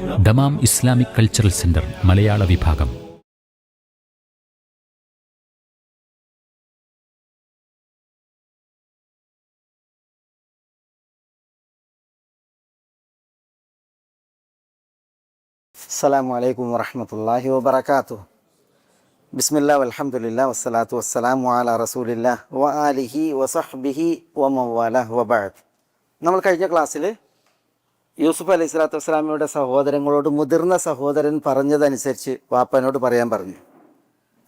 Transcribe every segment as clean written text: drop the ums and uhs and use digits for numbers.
Dammam Islamic cultural centre മലയാള വിഭാഗം. അസ്സലാമു അലൈക്കും വറഹ്മത്തുള്ളാഹി വബറകാതുഹു. ബിസ്മില്ലാ വൽഹംദുലില്ലാ വസ്സലാത്തു വസ്സലാമു അലാ റസൂലില്ലാ വ ആലിഹി വസഹ്ബിഹി വമവാലാഹു വബഅദ്. നമ്മൾ കഴിഞ്ഞ ക്ലാസ്സിൽ യൂസുഫ് അലൈഹി സ്വലാത്തു വസ്സലാമയുടെ സഹോദരങ്ങളോട് മുതിർന്ന സഹോദരൻ പറഞ്ഞതനുസരിച്ച് വാപ്പാനോട് പറയാൻ പറഞ്ഞു.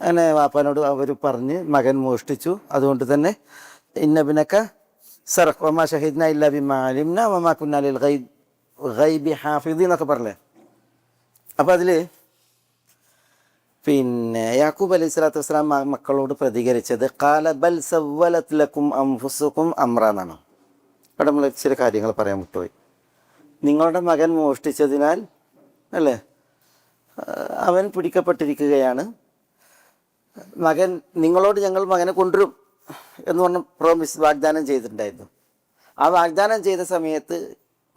അങ്ങനെ വാപ്പാനോട് അവർ പറഞ്ഞ് മകൻ മോഷ്ടിച്ചു, അതുകൊണ്ട് തന്നെ ഇന്നബിനക സറഖ് വമാ ഷഹിദ്ന ഇല്ലാ ബിമാ അലിംന വമാ കുന്നാ ലിൽ ഗൈബി ഹാഫിദീൻ എന്നൊക്കെ പറഞ്ഞേ. അപ്പോൾ അതിൽ യാക്കൂബ് അലൈഹി സ്വലാത്തു വസ്സലാം മക്കളോട് പ്രതികരിച്ചത് ഖാല ബൽ സവ്വലത് ലക്കും അൻഫുസുക്കും അംറ എന്നാണ്. അവിടെ നമ്മൾ ചില കാര്യങ്ങൾ പറയാൻ വിട്ടുപോയി. നിങ്ങളുടെ മകൻ മോഷ്ടിച്ചതിനാൽ അല്ലേ അവൻ പിടിക്കപ്പെട്ടിരിക്കുകയാണ്. മകൻ നിങ്ങളോട് ഞങ്ങൾ മകനെ കൊണ്ടുവരും എന്ന് പറഞ്ഞ് പ്രോമിസ് വാഗ്ദാനം ചെയ്തിട്ടുണ്ടായിരുന്നു. ആ വാഗ്ദാനം ചെയ്ത സമയത്ത്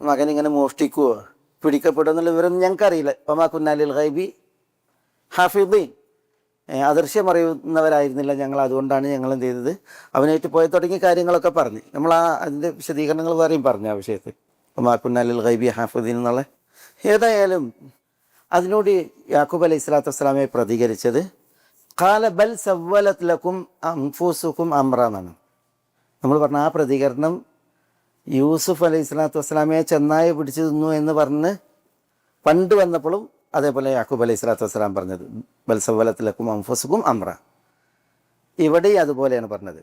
മകൻ ഇങ്ങനെ മോഷ്ടിക്കുവോ പിടിക്കപ്പെടുക എന്നുള്ള വിവരം ഞങ്ങൾക്കറിയില്ല. വമാ കുന്നാ ലിൽ ഗൈബി ഹാഫിദീൻ, അദൃശ്യം അറിയുന്നവരായിരുന്നില്ല ഞങ്ങൾ, അതുകൊണ്ടാണ് ഞങ്ങൾ എന്ത് ചെയ്തത് അവനായിട്ട് പോയി തുടങ്ങിയ കാര്യങ്ങളൊക്കെ പറഞ്ഞ് നമ്മൾ അതിൻ്റെ വിശദീകരണങ്ങൾ വേറെയും പറഞ്ഞു ആ വിഷയത്തിൽ. വമാ കുന്നാ ലിൽ ഗൈബി ഹാഫിദീൻ എന്നുള്ള. ഏതായാലും അതിനോട് യാക്കൂബ് അലൈഹി സ്വലാത്തു വസ്സലാമെ പ്രതികരിച്ചത് ഖാല ബൽ സവ്വലത് ലക്കും അൻഫുസുക്കും അംറ എന്നാണ്. നമ്മൾ പറഞ്ഞ ആ പ്രതികരണം യൂസുഫ് അലൈഹി സ്വലാത്തു വസ്സലാമയെ ചെന്നായ പിടിച്ചു തിന്നു എന്ന് പറഞ്ഞ് പണ്ട് വന്നപ്പോഴും അതേപോലെ യാക്കൂബ് അലൈഹി സ്വലാത്തു വസ്സലാം പറഞ്ഞത് ബൽ സവ്വലത് ലക്കും അൻഫുസുക്കും അംറ. ഇവിടെ അതുപോലെയാണ് പറഞ്ഞത്.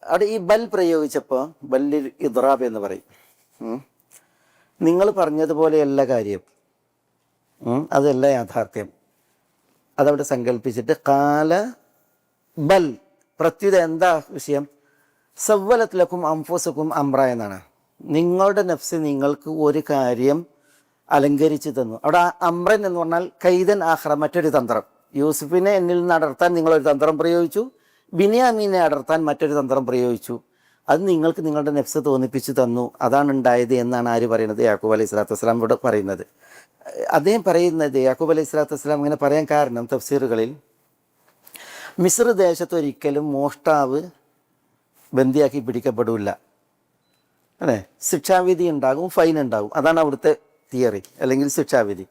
അവിടെ ഈ ബൽ പ്രയോഗിച്ചപ്പോൾ ബല്ലിൽ ഇദ്റാബ് എന്ന് പറയും. നിങ്ങൾ പറഞ്ഞതുപോലെയല്ല കാര്യം, അതല്ല യാഥാർത്ഥ്യം. അതവിടെ സങ്കല്പിച്ചിട്ട് കാല ബൽ പ്രത്യുത എന്താ വിഷയം? സവ്വലത് ലക്കും അൻഫുസുക്കും അംറ എന്നാണ്. നിങ്ങളുടെ നഫ്സ് നിങ്ങൾക്ക് ഒരു കാര്യം അലങ്കരിച്ച് തന്നു. അവിടെ അംറൻ എന്ന് പറഞ്ഞാൽ കൈതൻ ആഹ്റ, മറ്റൊരു തന്ത്രം. യൂസുഫിനെ എന്നിൽ നിന്ന് അടർത്താൻ നിങ്ങളൊരു തന്ത്രം പ്രയോഗിച്ചു, ബിന്യാമീനെ അടർത്താൻ മറ്റൊരു തന്ത്രം പ്രയോഗിച്ചു. അത് നിങ്ങൾക്ക് നിങ്ങളുടെ നഫ്സ് തോന്നിപ്പിച്ചു തന്നു, അതാണ് ഉണ്ടായത് എന്നാണ് ആര് പറയുന്നത്? യാക്കൂബ് അലൈഹി സ്വലാത്തു വസ്സലാം ഇവിടെ പറയുന്നത്. അദ്ദേഹം പറയുന്നത് യാക്കൂബ് അലൈഹി സ്വലാത്തു വസ്സലാം ഇങ്ങനെ പറയാൻ കാരണം തഫ്സീറുകളിൽ മിസ്ർ ദേശത്ത് ഒരിക്കലും മോഷ്ടാവ് ബന്ദിയാക്കി പിടിക്കപ്പെടില്ല അല്ലേ. ശിക്ഷാവിധി ഉണ്ടാകും, ഫൈൻ ഉണ്ടാകും. അതാണ് അവിടുത്തെ തിയറി അല്ലെങ്കിൽ ശിക്ഷാവിധി.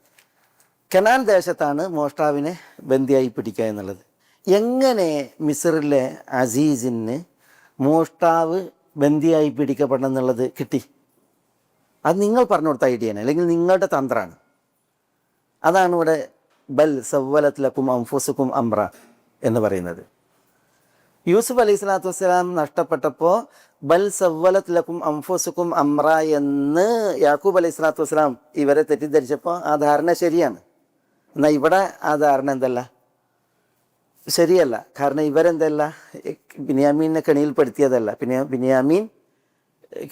കനാൻ ദേശത്താണ് മോഷ്ടാവിനെ ബന്ദിയായി പിടിക്കുക എന്നുള്ളത്. എങ്ങനെ മിസ്റിലെ അസീസിന് മോഷ്ടാവ് ബന്ദിയായി പിടിക്കപ്പെടണം എന്നുള്ളത് കിട്ടി? അത് നിങ്ങൾ പറഞ്ഞു കൊടുത്ത ഐഡിയയാണ് അല്ലെങ്കിൽ നിങ്ങളുടെ തന്ത്രമാണ്. അതാണ് ഇവിടെ ബൽ സവ്വലത് ലക്കും അൻഫുസുക്കും അംറ എന്ന് പറയുന്നത്. യൂസുഫ് അലൈഹി സ്വലാത്തു വസ്സലാം നഷ്ടപ്പെട്ടപ്പോൾ ബൽ സവ്വലത് ലക്കും അൻഫുസുക്കും അംറ എന്ന് യാക്കൂബ് അലൈഹി സ്വലാത്തു വസ്സലാം ഇവരെ തെറ്റിദ്ധരിച്ചപ്പോൾ ആ ധാരണ ശരിയാണ്. എന്നാൽ ഇവിടെ ആ ധാരണ എന്തല്ല, ശരിയല്ല. കാരണം ഇവരെന്തല്ല ബിന്യാമീനെ കെണിയിൽപ്പെടുത്തിയതല്ല, പിന്നെ ബിന്യാമീൻ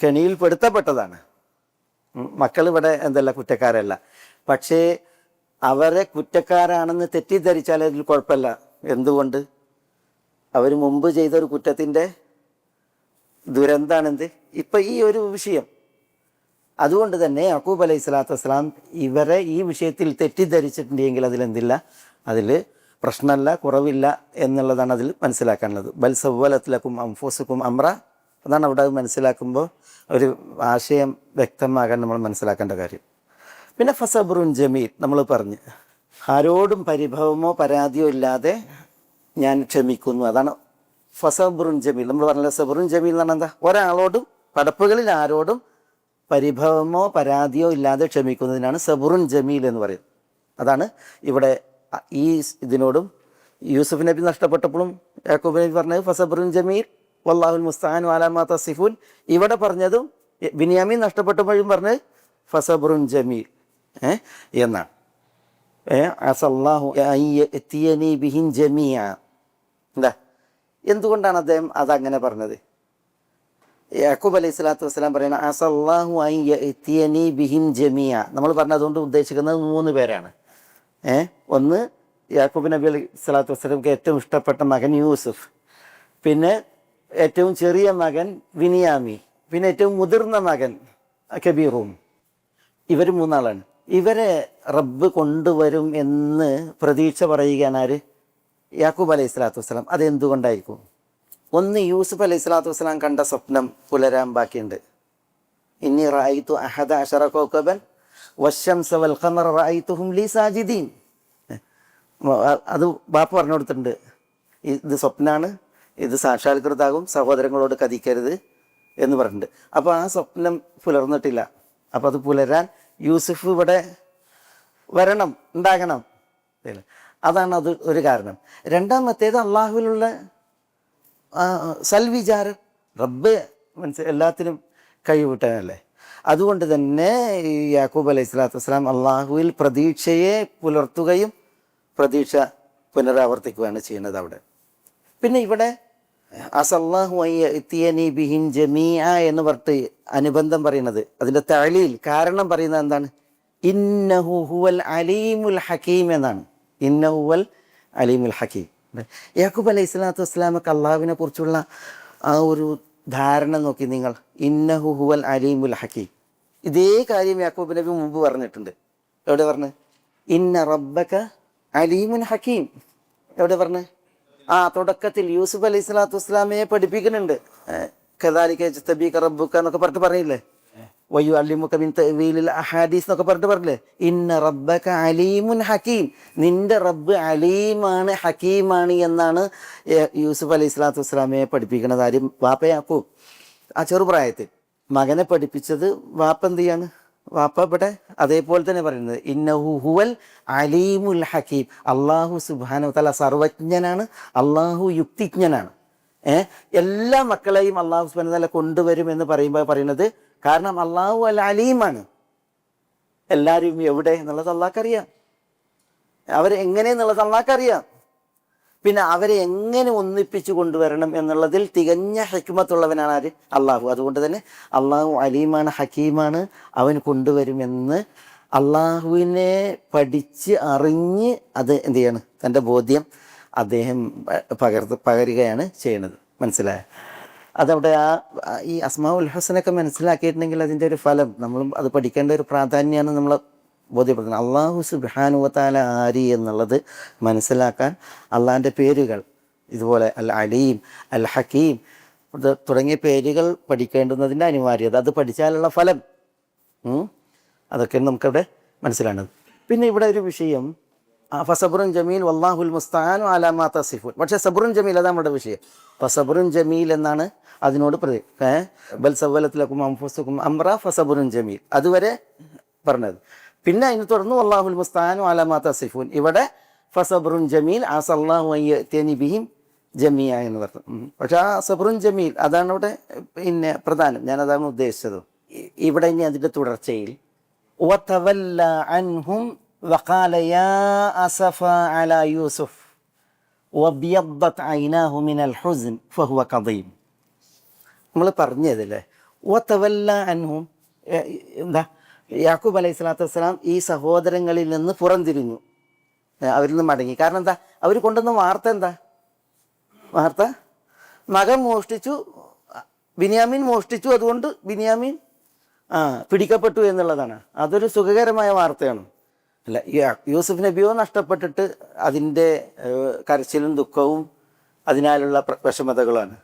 കെണിയിൽപ്പെടുത്തപ്പെട്ടതാണ്. മക്കൾ ഇവിടെ എന്തല്ല കുറ്റക്കാരല്ല. പക്ഷേ അവരെ കുറ്റക്കാരാണെന്ന് തെറ്റിദ്ധരിച്ചാൽ അതിൽ കുഴപ്പമില്ല. എന്തുകൊണ്ട്? അവർ മുമ്പ് ചെയ്തൊരു കുറ്റത്തിൻ്റെ ദുരന്താണെന്ത് ഇപ്പം ഈ ഒരു വിഷയം. അതുകൊണ്ട് തന്നെ യാക്കൂബ് അലൈഹി സ്വലാത്തു വസ്സലാം ഇവരെ ഈ വിഷയത്തിൽ തെറ്റിദ്ധരിച്ചിട്ടുണ്ടെങ്കിൽ അതിലെന്തില്ല, അതിൽ പ്രശ്നമല്ല, കുറവില്ല എന്നുള്ളതാണ് അതിൽ മനസ്സിലാക്കാനുള്ളത്. ബൽ സവ്വലത് ലക്കും അൻഫുസുക്കും അംറ, അതാണ് അവിടെ മനസ്സിലാക്കുമ്പോൾ ഒരു ആശയം വ്യക്തമാകാൻ നമ്മൾ മനസ്സിലാക്കേണ്ട കാര്യം. പിന്നെ ഫസബ്റുൻ ജമീൽ നമ്മൾ പറഞ്ഞ് ആരോടും പരിഭവമോ പരാതിയോ ഇല്ലാതെ ഞാൻ ക്ഷമിക്കുന്നു, അതാണ് ഫസബ്റുൻ ജമീൽ. നമ്മൾ പറഞ്ഞല്ലോ സബ്റുൻ ജമീൽ എന്ന് പറഞ്ഞാൽ എന്താ? ഒരാളോടും പടപ്പുകളിൽ ആരോടും പരിഭവമോ പരാതിയോ ഇല്ലാതെ ക്ഷമിക്കുന്നതിനാണ് സബ്റുൻ ജമീൽ എന്ന് പറയുന്നത്. അതാണ് ഇവിടെ ഈ ഇതിനോടും യൂസുഫ് നബി നഷ്ടപ്പെട്ടപ്പോഴും യാക്കൂബ് നബി പറഞ്ഞത് ഫസബ്റുൻ ജമീൽ വല്ലാഹുൽ മുസ്തആൻ അലാ മാ തസിഫൂൻ. ഇവിടെ പറഞ്ഞതും ബിന്യാമീൻ നഷ്ടപ്പെട്ടപ്പോഴും പറഞ്ഞത് ഫസബ്റുൻ ജമീൽ എന്നാണ്. അസല്ലാഹു അൻ യഅ്തിയനി ബിഹിം ജമീഅ. എന്താ, എന്തുകൊണ്ടാണ് അദ്ദേഹം അതങ്ങനെ പറഞ്ഞത്? യാക്കൂബ് അലൈഹി സ്വലാത്തു വസ്സലാം പറയുന്നത് അസല്ലാഹു അൻ യഅ്തിയനി ബിഹിം ജമീഅ. നമ്മൾ പറഞ്ഞതുകൊണ്ട് ഉദ്ദേശിക്കുന്നത് 3 പേരാണ്. ഒന്ന് യാക്കൂബ് നബി അലൈഹി സ്വലാത്തു വസ്സലാംക്ക് ഏറ്റവും ഇഷ്ടപ്പെട്ട മകൻ യൂസുഫ്, പിന്നെ ഏറ്റവും ചെറിയ മകൻ ബിന്യാമീൻ, പിന്നെ ഏറ്റവും മുതിർന്ന മകൻ കബീറും. ഇവർ മൂന്നാളാണ്. ഇവരെ റബ്ബ് കൊണ്ടുവരും എന്ന് പ്രതീക്ഷ പറയുകയാണ് ആര്? യാക്കൂബ് അലൈഹി സ്വലാത്തു വസ്സലാം. അതെന്തുകൊണ്ടായിരിക്കും? ഒന്ന്, യൂസുഫ് അലൈഹി സ്വലാത്തു വസ്സലാം കണ്ട സ്വപ്നം പുലരാൻ ബാക്കിയുണ്ട്. ഇന്നി റഅയ്തു അഹദ അശറ കൗകബൻ വശംസ വൽ ഖമറ റഅയ്തുഹും ലീ സാജിദീൻ. അത് ബാപ്പ പറഞ്ഞു കൊടുത്തിട്ടുണ്ട്, ഇത് സ്വപ്നമാണ്, ഇത് സാക്ഷാത്കൃതാകും, സഹോദരങ്ങളോട് കഥിക്കരുത് എന്ന് പറഞ്ഞിട്ടുണ്ട്. അപ്പോൾ ആ സ്വപ്നം പുലർന്നിട്ടില്ല. അപ്പോൾ അത് പുലരാൻ യൂസുഫ് ഇവിടെ വരണം, ഉണ്ടാകണം. അതാണ് അത് ഒരു കാരണം. രണ്ടാമത്തേത് അള്ളാഹുവിലുള്ള സൽവിചാരം. റബ്ബ് എല്ലാത്തിനും കഴിവിട്ടനല്ലേ. അതുകൊണ്ട് തന്നെ ഈ യാക്കൂബ് അലൈഹി സ്വലാത്തു വസ്സലാം അള്ളാഹുവിൽ പ്രതീക്ഷയെ പുലർത്തുകയും പ്രതീക്ഷ പുനരാവർത്തിക്കുകയാണ് ചെയ്യുന്നത് അവിടെ. പിന്നെ ഇവിടെ അസല്ലാഹു അയ്യഅ്തിയനി ബിഹിം ജമീഅ എന്ന് പറഞ്ഞിട്ട് അനുബന്ധം പറയുന്നത്, അതിൻ്റെ തഅലീൽ കാരണം പറയുന്നത് എന്താണ്? ഇന്നഹു ഹുവൽ അലീമുൽ ഹക്കീം എന്നാണ്. ഇന്നഹു ഹുവൽ അലീമുൽ ഹക്കീം. യാക്കൂബ് അലൈഹി സ്വലാത്തു വസ്സലാമക്ക് അള്ളാഹുവിനെ കുറിച്ചുള്ള ആ ഒരു ധാരണ നോക്കി നിങ്ങൾ. ഇന്നഹു ഹുവൽ അലീമുൽ ഹക്കീം. ഇതേ കാര്യം യാക്കൂബ് നബി മുമ്പ് പറഞ്ഞിട്ടുണ്ട്. എവിടെ പറഞ്ഞു? ഇന്ന റബ്ബക അലീമുൻ ഹക്കീം. എവിടെ പറഞ്ഞു? തുടക്കത്തിൽ യൂസുഫ് അലൈഹി സ്വലാത്തു വസ്സലാമയെ പഠിപ്പിക്കുന്നുണ്ട്. കദാലിക യജ്തബീക റബ്ബുക എന്നൊക്കെ പറഞ്ഞിട്ട് പറയില്ലേ, വയുഅല്ലിമുക മിൻ തഅ്വീലിൽ അഹാദീസ് എന്നൊക്കെ പറഞ്ഞിട്ട് പറഞ്ഞില്ലേ, ഇന്ന റബ്ബക അലീമുൻ ഹക്കീം. നിന്റെ റബ്ബ് അലീമാണ്, ഹക്കീമാണ് എന്നാണ് യൂസുഫ് അലൈഹി സ്വലാത്തു വസ്സലാമയെ പഠിപ്പിക്കുന്നത്. ആരും? വാപ്പ യാക്കൂബ്. ആ ചെറുപ്രായത്തിൽ മകനെ പഠിപ്പിച്ചത് വാപ്പ. എന്ത് ചെയ്യാണ് വാപ്പ ഇവിടെ അതേപോലെ തന്നെ പറയുന്നത്, ഇന്നഹു ഹുവൽ അലീമുൽ ഹക്കീം. അള്ളാഹു സുബ്ഹാനഹു വതആല സർവജ്ഞനാണ്, അള്ളാഹു യുക്തിജ്ഞനാണ്. എല്ലാ മക്കളെയും അള്ളാഹു സുബ്ഹാനഹു വതആല കൊണ്ടുവരും എന്ന് പറയുമ്പോൾ പറയുന്നത് കാരണം അള്ളാഹു അൽ അലീമാണ്. എല്ലാവരും എവിടെ എന്നുള്ളത് അള്ളാഹ്ക്കറിയാം, അവരെങ്ങനെയെന്നുള്ളത് അള്ളാഹ്ക്കറിയാം. പിന്നെ അവരെ എങ്ങനെ ഒന്നിപ്പിച്ചു കൊണ്ടുവരണം എന്നുള്ളതിൽ തികഞ്ഞ ഹിക്മത്തുള്ളവനാണ് ആര്? അള്ളാഹു. അതുകൊണ്ട് തന്നെ അള്ളാഹു അലീമാണ്, ഹക്കീമാണ്, അവൻ കൊണ്ടുവരുമെന്ന് അള്ളാഹുവിനെ പഠിച്ച് അറിഞ്ഞ് അത് എന്ത് ചെയ്യാണ്? തൻ്റെ ബോധ്യം അദ്ദേഹം പകരുകയാണ് ചെയ്യുന്നത്. മനസ്സിലായ? അതവിടെ ഈ അസ്മാഉൽ ഹുസ്നയൊക്കെ മനസ്സിലാക്കിയിട്ടുണ്ടെങ്കിൽ അതിൻ്റെ ഒരു ഫലം നമ്മളും അത് പഠിക്കേണ്ട ഒരു പ്രാധാന്യമാണ് നമ്മൾ ബോധ്യപ്പെടുത്തുന്നത്. അള്ളാഹു സുബ്ഹാനഹു വതആല ആരി എന്നുള്ളത് മനസ്സിലാക്കാൻ അള്ളാഹിൻ്റെ പേരുകൾ ഇതുപോലെ അൽ അലീം, അൽ ഹക്കീം തുടങ്ങിയ പേരുകൾ പഠിക്കേണ്ടുന്നതിൻ്റെ അനിവാര്യത, അത് പഠിച്ചാലുള്ള ഫലം, അതൊക്കെ നമുക്കവിടെ മനസ്സിലാണത്. പിന്നെ ഇവിടെ ഒരു വിഷയം, ഫസബ്റുൻ ജമീൽ വല്ലാഹുൽ മുസ്തആനു അലാ മാ തസിഫൂൻ. പക്ഷേ സബ്റുൻ ജമീൽ അതാണ് നമ്മുടെ വിഷയം. ഫസബ്റുൻ ജമീൽ എന്നാണ് അതിനോട് ബൽ സവ്വലത് ലക്കും അൻഫുസുകും അംറ ഫസബ്റുൻ ജമീൽ അതുവരെ പറഞ്ഞത്. പിന്നെ അതിന് തുടർന്ന് വല്ലാഹുൽ മുസ്തആനു അലാ മാ തസിഫൂൻ. ഇവിടെ ഫസബ്റുൻ ജമീൽ അസല്ലാഹു അൻ യഅ്തിയനി ബിഹിം ജമീഅ എന്ന് പറഞ്ഞു. പക്ഷേ ആ സബ്റുൻ ജമീൽ അതാണ് ഇവിടെ പിന്നെ പ്രധാനം. ഞാനതാണ് ഉദ്ദേശിച്ചത്. ഇവിടെ ഇനി അതിൻ്റെ തുടർച്ചയിൽ വതവല്ല അൻഹും വഖാല യാ അസഫ അലാ യൂസുഫ് വബിയദ്ദത് ഐനാഹു മിനൽ ഹുസ്ൻ ഫഹുവ കദീം. നമ്മൾ പറഞ്ഞതല്ലേ, വതവല്ല അൻഹും. എന്താ? യാക്കൂബ് അലൈഹി സ്വലാത്തു വസ്സലാം ഈ സഹോദരങ്ങളിൽ നിന്ന് പുറംതിരിഞ്ഞു, അവരിൽ നിന്ന് മടങ്ങി. കാരണം എന്താ? അവർ കൊണ്ടുവന്ന വാർത്ത എന്താ? വാർത്ത മകൻ മോഷ്ടിച്ചു, ബിന്യാമീൻ മോഷ്ടിച്ചു, അതുകൊണ്ട് ബിന്യാമീൻ പിടിക്കപ്പെട്ടു എന്നുള്ളതാണ്. അതൊരു സുഖകരമായ വാർത്തയാണ്. അല്ല, യൂസുഫ് നബിയോ നഷ്ടപ്പെട്ടിട്ട് അതിൻ്റെ കരച്ചിലും ദുഃഖവും അതിനാലുള്ള വിഷമതകളാണ്.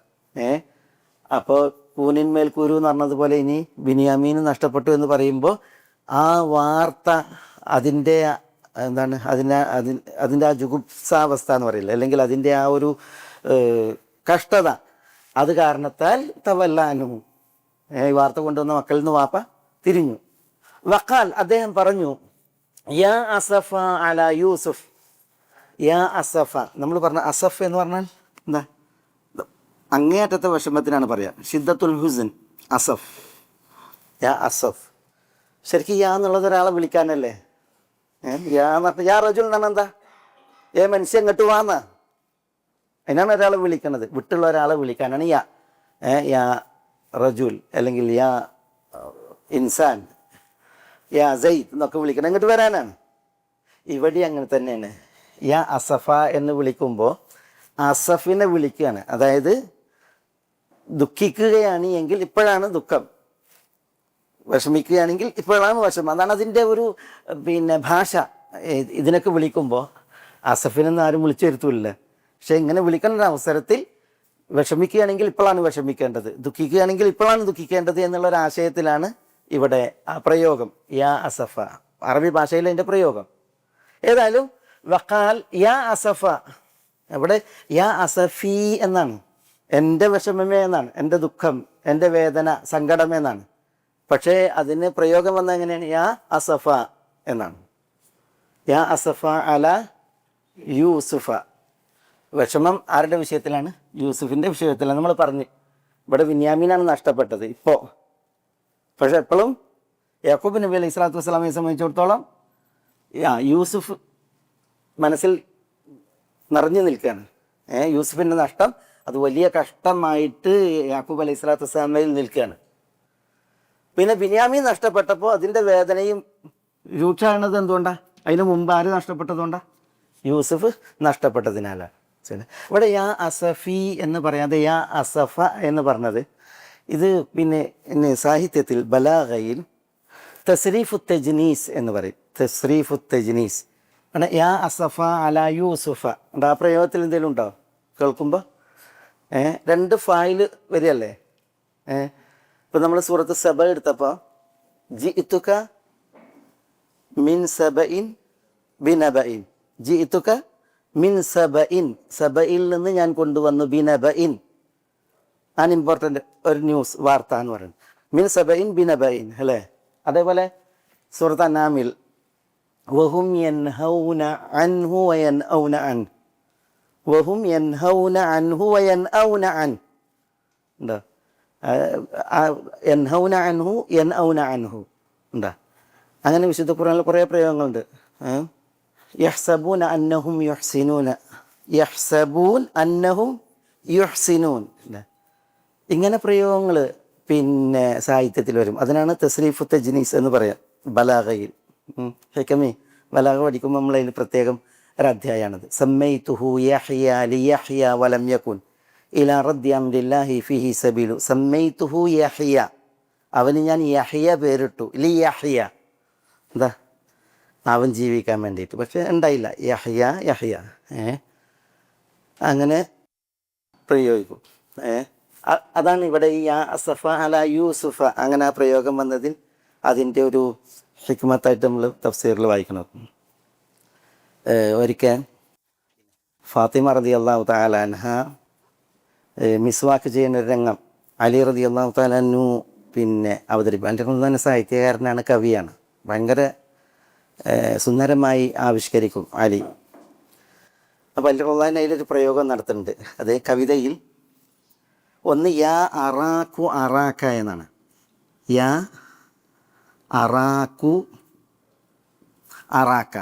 അപ്പോൾ കൂനിന്മേൽ കുരു എന്ന് പറഞ്ഞതുപോലെ ഇനി ബിന്യാമീൻ നഷ്ടപ്പെട്ടു എന്ന് പറയുമ്പോൾ ആ വാർത്ത അതിൻ്റെ എന്താണ് അതിൻ്റെ ആ ജുഗുപ്സാവസ്ഥ എന്ന് പറയില്ല, അല്ലെങ്കിൽ അതിൻ്റെ ആ ഒരു കഷ്ടത, അത് കാരണത്താൽ തവല്ലാനും ഈ വാർത്ത കൊണ്ടുവന്ന മക്കളിൽ നിന്ന് വാപ്പ തിരിഞ്ഞു. വഖാൽ, അദ്ദേഹം പറഞ്ഞു, യാ അസഫ അലാ യൂസുഫ്. യാ അസഫ, നമ്മൾ പറഞ്ഞ അസഫ് എന്ന് പറഞ്ഞാൽ എന്താ? അങ്ങേയറ്റത്തെ വിഷമത്തിനാണ് പറയുക. ഷിദ്ദത്തുൽ ഹുസ്ൻ, അസഫ്, യാ അസഫ്. ശരിക്കും യാ എന്നുള്ളത് ഒരാളെ വിളിക്കാനല്ലേ? യാ എന്ന് പറഞ്ഞാൽ യാ റജുൽ എന്നാണ്. എന്താ? മനുഷ്യൻ ഇങ്ങോട്ട് വാന്ന, അതിനാണ് ഒരാളെ വിളിക്കണത്. വിട്ടുള്ള ഒരാളെ വിളിക്കാനാണ് യാ. യാ റജുൽ അല്ലെങ്കിൽ യാ ഇൻസാൻ, യാ സൈദ് എന്നൊക്കെ വിളിക്കണം, ഇങ്ങോട്ട് വരാനാണ്. ഇവിടെ അങ്ങനെ തന്നെയാണ്. യാ അസഫ എന്ന് വിളിക്കുമ്പോൾ അസഫിനെ വിളിക്കുകയാണ്. അതായത് ദുഃഖിക്കുകയാണ് എങ്കിൽ ഇപ്പോഴാണ് ദുഃഖം. വിഷമിക്കുകയാണെങ്കിൽ ഇപ്പോഴാണ് വിഷമം. അതാണ് അതിൻ്റെ ഒരു പിന്നെ ഭാഷ. ഇതിനൊക്കെ വിളിക്കുമ്പോൾ അസഫിനൊന്നും ആരും വിളിച്ചു വരുത്തൂല്ല. പക്ഷെ ഇങ്ങനെ വിളിക്കേണ്ട അവസരത്തിൽ വിഷമിക്കുകയാണെങ്കിൽ ഇപ്പോഴാണ് വിഷമിക്കേണ്ടത്, ദുഃഖിക്കുകയാണെങ്കിൽ ഇപ്പോഴാണ് ദുഃഖിക്കേണ്ടത് എന്നുള്ളൊരാശയത്തിലാണ് ഇവിടെ ആ പ്രയോഗം യാ അസഫ, അറബി ഭാഷയിൽ അതിൻ്റെ പ്രയോഗം. ഏതായാലും വഖാൽ യാ അസഫ, ഇവിടെ യാ അസഫി എന്നാണ്, എൻ്റെ വിഷമമേ എന്നാണ്, എൻ്റെ ദുഃഖം, എൻ്റെ വേദന, സങ്കടം എന്നാണ്. പക്ഷേ അതിന് പ്രയോഗം വന്ന എങ്ങനെയാണ്? യാ അസഫ എന്നാണ്. യാ അസഫ അല യൂസുഫ. വിഷമം ആരുടെ വിഷയത്തിലാണ്? യൂസുഫിൻ്റെ വിഷയത്തിലാണ്. നമ്മൾ പറഞ്ഞു ഇവിടെ ബിന്യാമീനാണ് നഷ്ടപ്പെട്ടത് ഇപ്പോൾ. പക്ഷെ എപ്പോഴും യാക്കൂബ് നബി അലൈഹി സ്വലാത്തു വസ്സലാമയെ സംബന്ധിച്ചിടത്തോളം യൂസുഫ് മനസ്സിൽ നിറഞ്ഞു നിൽക്കുകയാണ്. യൂസുഫിൻ്റെ നഷ്ടം അത് വലിയ കഷ്ടമായിട്ട് യാക്കൂബ് അലൈഹി സ്വലാത്തു വസ്സലാമയിൽ നിൽക്കുകയാണ്. പിന്നെ ബിന്യാമീൻ നഷ്ടപ്പെട്ടപ്പോൾ അതിൻ്റെ വേദനയും രൂക്ഷമാകുന്നത് എന്തുകൊണ്ടാണ്? അതിന് മുമ്പ് ആര് നഷ്ടപ്പെട്ടതുകൊണ്ടാണ്? യൂസുഫ് നഷ്ടപ്പെട്ടതിനാലാണ്. ഇവിടെ യാ അസഫി എന്ന് പറയാതെ യാ അസഫ എന്ന് പറഞ്ഞത്, ഇത് പിന്നെ സാഹിത്യത്തിൽ ബലാഗയിൽ തസ്രീഫു തജ്നീസ് എന്ന് പറയും. തസ്രീഫു തജ്നീസ് ആണ്. യാ അസഫ അല യൂസുഫ. ആ പ്രയോഗത്തിൽ എന്തെങ്കിലും ഉണ്ടോ കേൾക്കുമ്പോൾ? രണ്ട് ഫായില് വരികയല്ലേ? ഇപ്പം നമ്മൾ സൂറത്ത് സബ എടുത്തപ്പോൾ ജിഇതുക മിൻ സബഇൻ ബിനബഇൻ, ജിഇതുക മിൻ സബഇൻ, സബയിൽ നിന്ന് ഞാൻ കൊണ്ടുവന്നു, ബിനബഇൻ അൺഇമ്പോർട്ടൻ്റ് ഒരു ന്യൂസ്, വാർത്ത എന്ന് പറയുന്നത്. മിൻ സബഇൻ ബിനബഇൻ അല്ലേ? അതേപോലെ സൂറത്ത് അനാമിൽ വഹും യൻഹൗന അൻഹു വയൻഔന അൻ, വഹും യൻഹൗന അൻഹു വയൻഔന അൻ. ഉണ്ടോ? യൻഹൗന അൻഹു യൻഔന അൻഹു ഉണ്ടോ? അങ്ങനെ വിശുദ്ധ ഖുർആനിൽ കുറേ പ്രയോഗങ്ങളുണ്ട്. യഹ്സബൂന അന്നഹും യുഹ്സിനൂന, യഹ്സബൂൻ അന്നഹും യുഹ്സിനൂൻ. ഇങ്ങനെ പ്രയോഗങ്ങൾ പിന്നെ സാഹിത്യത്തിൽ വരും. അതിനാണ് തസ്രീഫു തജ്നീസ് എന്ന് പറയാം ബലാഗയിൽ. ഹെക്കമി ബലാഗ പഠിക്കുമ്പോൾ നമ്മളതിൽ പ്രത്യേകം ഒരധ്യായമാണത്. സമ്മൈതുഹു യഹ്യ ലിയഹ്യ വലം യകുൻ ഇലാ റദ്ദി അംരില്ലാഹി ഫീഹി സബീലു. സമ്മൈതുഹു യഹ്യ, അവന് ഞാൻ യഹ്യ പേരിട്ടു, ലിയഹ്യ, എന്താ അവൻ ജീവിക്കാൻ വേണ്ടിയിട്ട്. പക്ഷെ ഉണ്ടായില്ല, യഹ്യ യഹ്യ. അങ്ങനെ പ്രയോഗിക്കും. അതാണ് ഇവിടെ ഈ യാ അസഫ അല യൂസുഫ അങ്ങനെ ആ പ്രയോഗം വന്നതിൽ അതിൻ്റെ ഒരു ഹിക്മത്തായിട്ട് നമ്മൾ തഫ്സീറിൽ വായിക്കണം. ഒരിക്കൽ ഫാത്തിമ റളിയല്ലാഹു തആല അൻഹ മിസ്വാക്ക് ചെയ്യുന്ന ഒരു രംഗം അലി റളിയല്ലാഹു തആല അൻഹു പിന്നെ അവതരിപ്പിക്കും. എൻ്റെ തന്നെ സാഹിത്യകാരനാണ്, കവിയാണ്, ഭയങ്കര സുന്ദരമായി ആവിഷ്കരിക്കും അലി. അപ്പോൾ അലി റളിയല്ലാഹു അൻഹു അതിലൊരു പ്രയോഗം നടത്തുന്നുണ്ട്. അത് കവിതയിൽ ഒന്ന് യാ അറാക്കു അറാക്ക എന്നാണ്. യാ അറാക്കു അറാക്ക.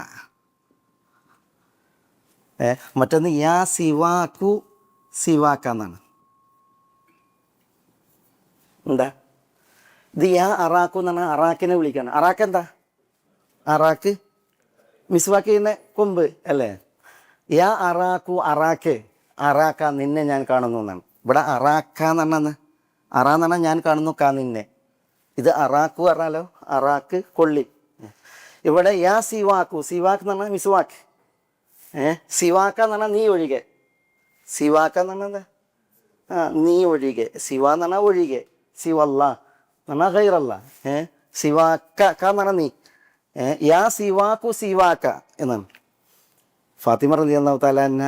മറ്റൊന്ന് യാ സിവാക്കു സിവാക്ക എന്നാണ്. എന്താ ഇത്? യാ അറാക്കു എന്ന് പറഞ്ഞാൽ അറാക്കിനെ വിളിക്കുകയാണ്. അറാക്ക് എന്താ? അറാക്ക് മിസ്വാക്ക് ചെയ്യുന്ന കൊമ്പ് അല്ലേ? യാ അറാക്കു അറാക്ക്, അറാക്ക നിന്നെ ഞാൻ കാണുന്നു എന്നാണ്. ഇവിടെ അറാക്ക എന്ന് പറഞ്ഞാൽ അറ എന്ന് പറഞ്ഞാൽ ഞാൻ കാണുന്നു, കാ നിന്നെ. ഇത് അറാക്കു പറഞ്ഞാലോ അറാക്ക് കൊള്ളി. ഇവിടെ യാ സിവാക്കു, സിവാക്ക് എന്ന് പറഞ്ഞാൽ മിസ്വാക്ക്, സിവാക്ക എന്ന് പറഞ്ഞാൽ നീ ഒഴികെ. സിവാക്ക എന്ന് പറഞ്ഞാൽ എന്താ? നീ ഒഴികെ. സിവ എന്ന് പറഞ്ഞാൽ ഒഴികെ, സിവല്ല എന്ന് പറഞ്ഞാൽ ഗൈറല്ല. സിവാക്ക എന്ന് പറഞ്ഞാൽ നീ. യാ സിവാക്കു സിവാക്ക എന്നാണ്. ഫാത്തിമ റളിയല്ലാഹു തആല അൻഹ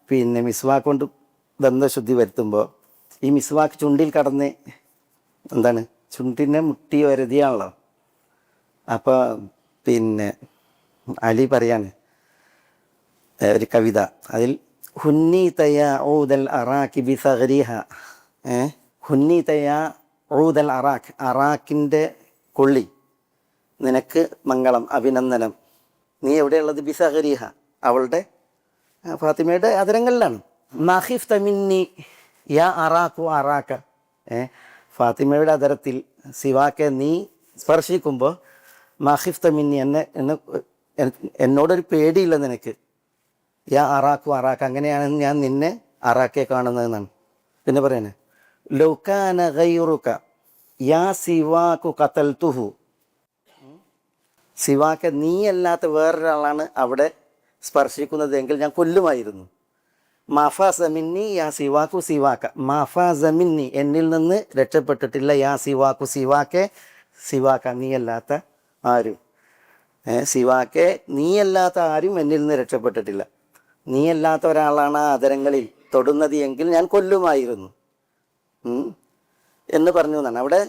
പിന്നെ മിസ്വാക്ക് കൊണ്ട് ദന്തശുദ്ധി വരുത്തുമ്പോൾ ഈ മിസ്വാക്ക് ചുണ്ടിൽ കടന്ന് എന്താണ് ചുണ്ടിനെ മുട്ടി വരുതിയാണല്ലോ. അപ്പോൾ പിന്നെ അലി പറയാണ് ഒരു കവിത, അതിൽ ഹുന്നി തയാ ഊദൽ അറാഖി ബി സഗ്രിഹ, ഹുന്നി തയാ ഊദൽ അറാഖ്, അറാഖിൻ്റെ കൊള്ളി നിനക്ക് മംഗളം, അഭിനന്ദനം. നീ എവിടെയുള്ളത്? ബി സഗ്രിഹ, അവളുടെ ഫാത്തിമയുടെ അതിരങ്ങളിലാണ്. മഹിഫ് തമിന്നി യാ അറാഖു അറാക്ക, ഫാത്തിമയുടെ അതരത്തിൽ സിവാക്കെ നീ സ്പർശിക്കുമ്പോൾ മഹിഫ് തമിന്നി എന്നോടൊരു പേടിയില്ല നിനക്ക്. യാ അറാഖു അറാക്ക, അങ്ങനെയാണ് ഞാൻ നിന്നെ അറാക്കെ കാണുന്നതെന്നാണ്. പിന്നെ പറയണേ ലൗകാന ഗൈറുക യാ സിവാക്കു കത്തൽത്തുഹു, സിവാക്ക നീയല്ലാത്ത വേറൊരാളാണ് അവിടെ സ്പർശിക്കുന്നതെങ്കിൽ ഞാൻ കൊല്ലുമായിരുന്നു. മാഫാസമിന്നി യാ സിവാക്കു സിവാക്ക, മാഫാസമിന്നി എന്നിൽ നിന്ന് രക്ഷപ്പെട്ടിട്ടില്ല, യാ സിവാക്കു സിവാക്കെ, സിവാക്ക നീയല്ലാത്ത ആരും, സിവാക്കെ നീയല്ലാത്ത ആരും എന്നിൽ നിന്ന് രക്ഷപ്പെട്ടിട്ടില്ല. നീയല്ലാത്ത ഒരാളാണ് ആ അതരങ്ങളിൽ തൊടുന്നത് എങ്കിൽ ഞാൻ കൊല്ലുമായിരുന്നു എന്ന് പറഞ്ഞു എന്നാണ് അവിടെ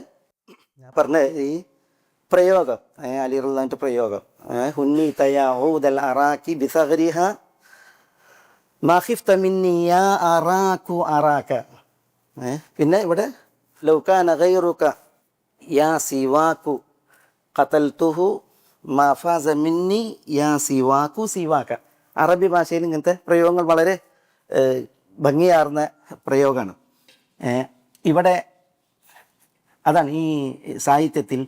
ഞാൻ പറഞ്ഞ ഈ പ്രയോഗം, അലിറുള്ളാൻ്റെ പ്രയോഗം. ഹുന്നി തയാ ഊദൽ അറാക്കി ബിസഹരിഹ മാഹിഫ്ത മിന്നി യാ അറാക്കു അറാക്ക. പിന്നെ ഇവിടെ ലൗകാന ഗൈറുക യാ സിവാക്കു ഖതൽതുഹു മാഫാസ മിന്നി യാ സിവാക്കു സിവാക്ക. അറബി ഭാഷയിൽ ഇങ്ങനത്തെ പ്രയോഗങ്ങൾ വളരെ ഭംഗിയാർന്ന പ്രയോഗമാണ്. ഇവിടെ അതാണ് ഈ സാഹിത്യത്തിൽ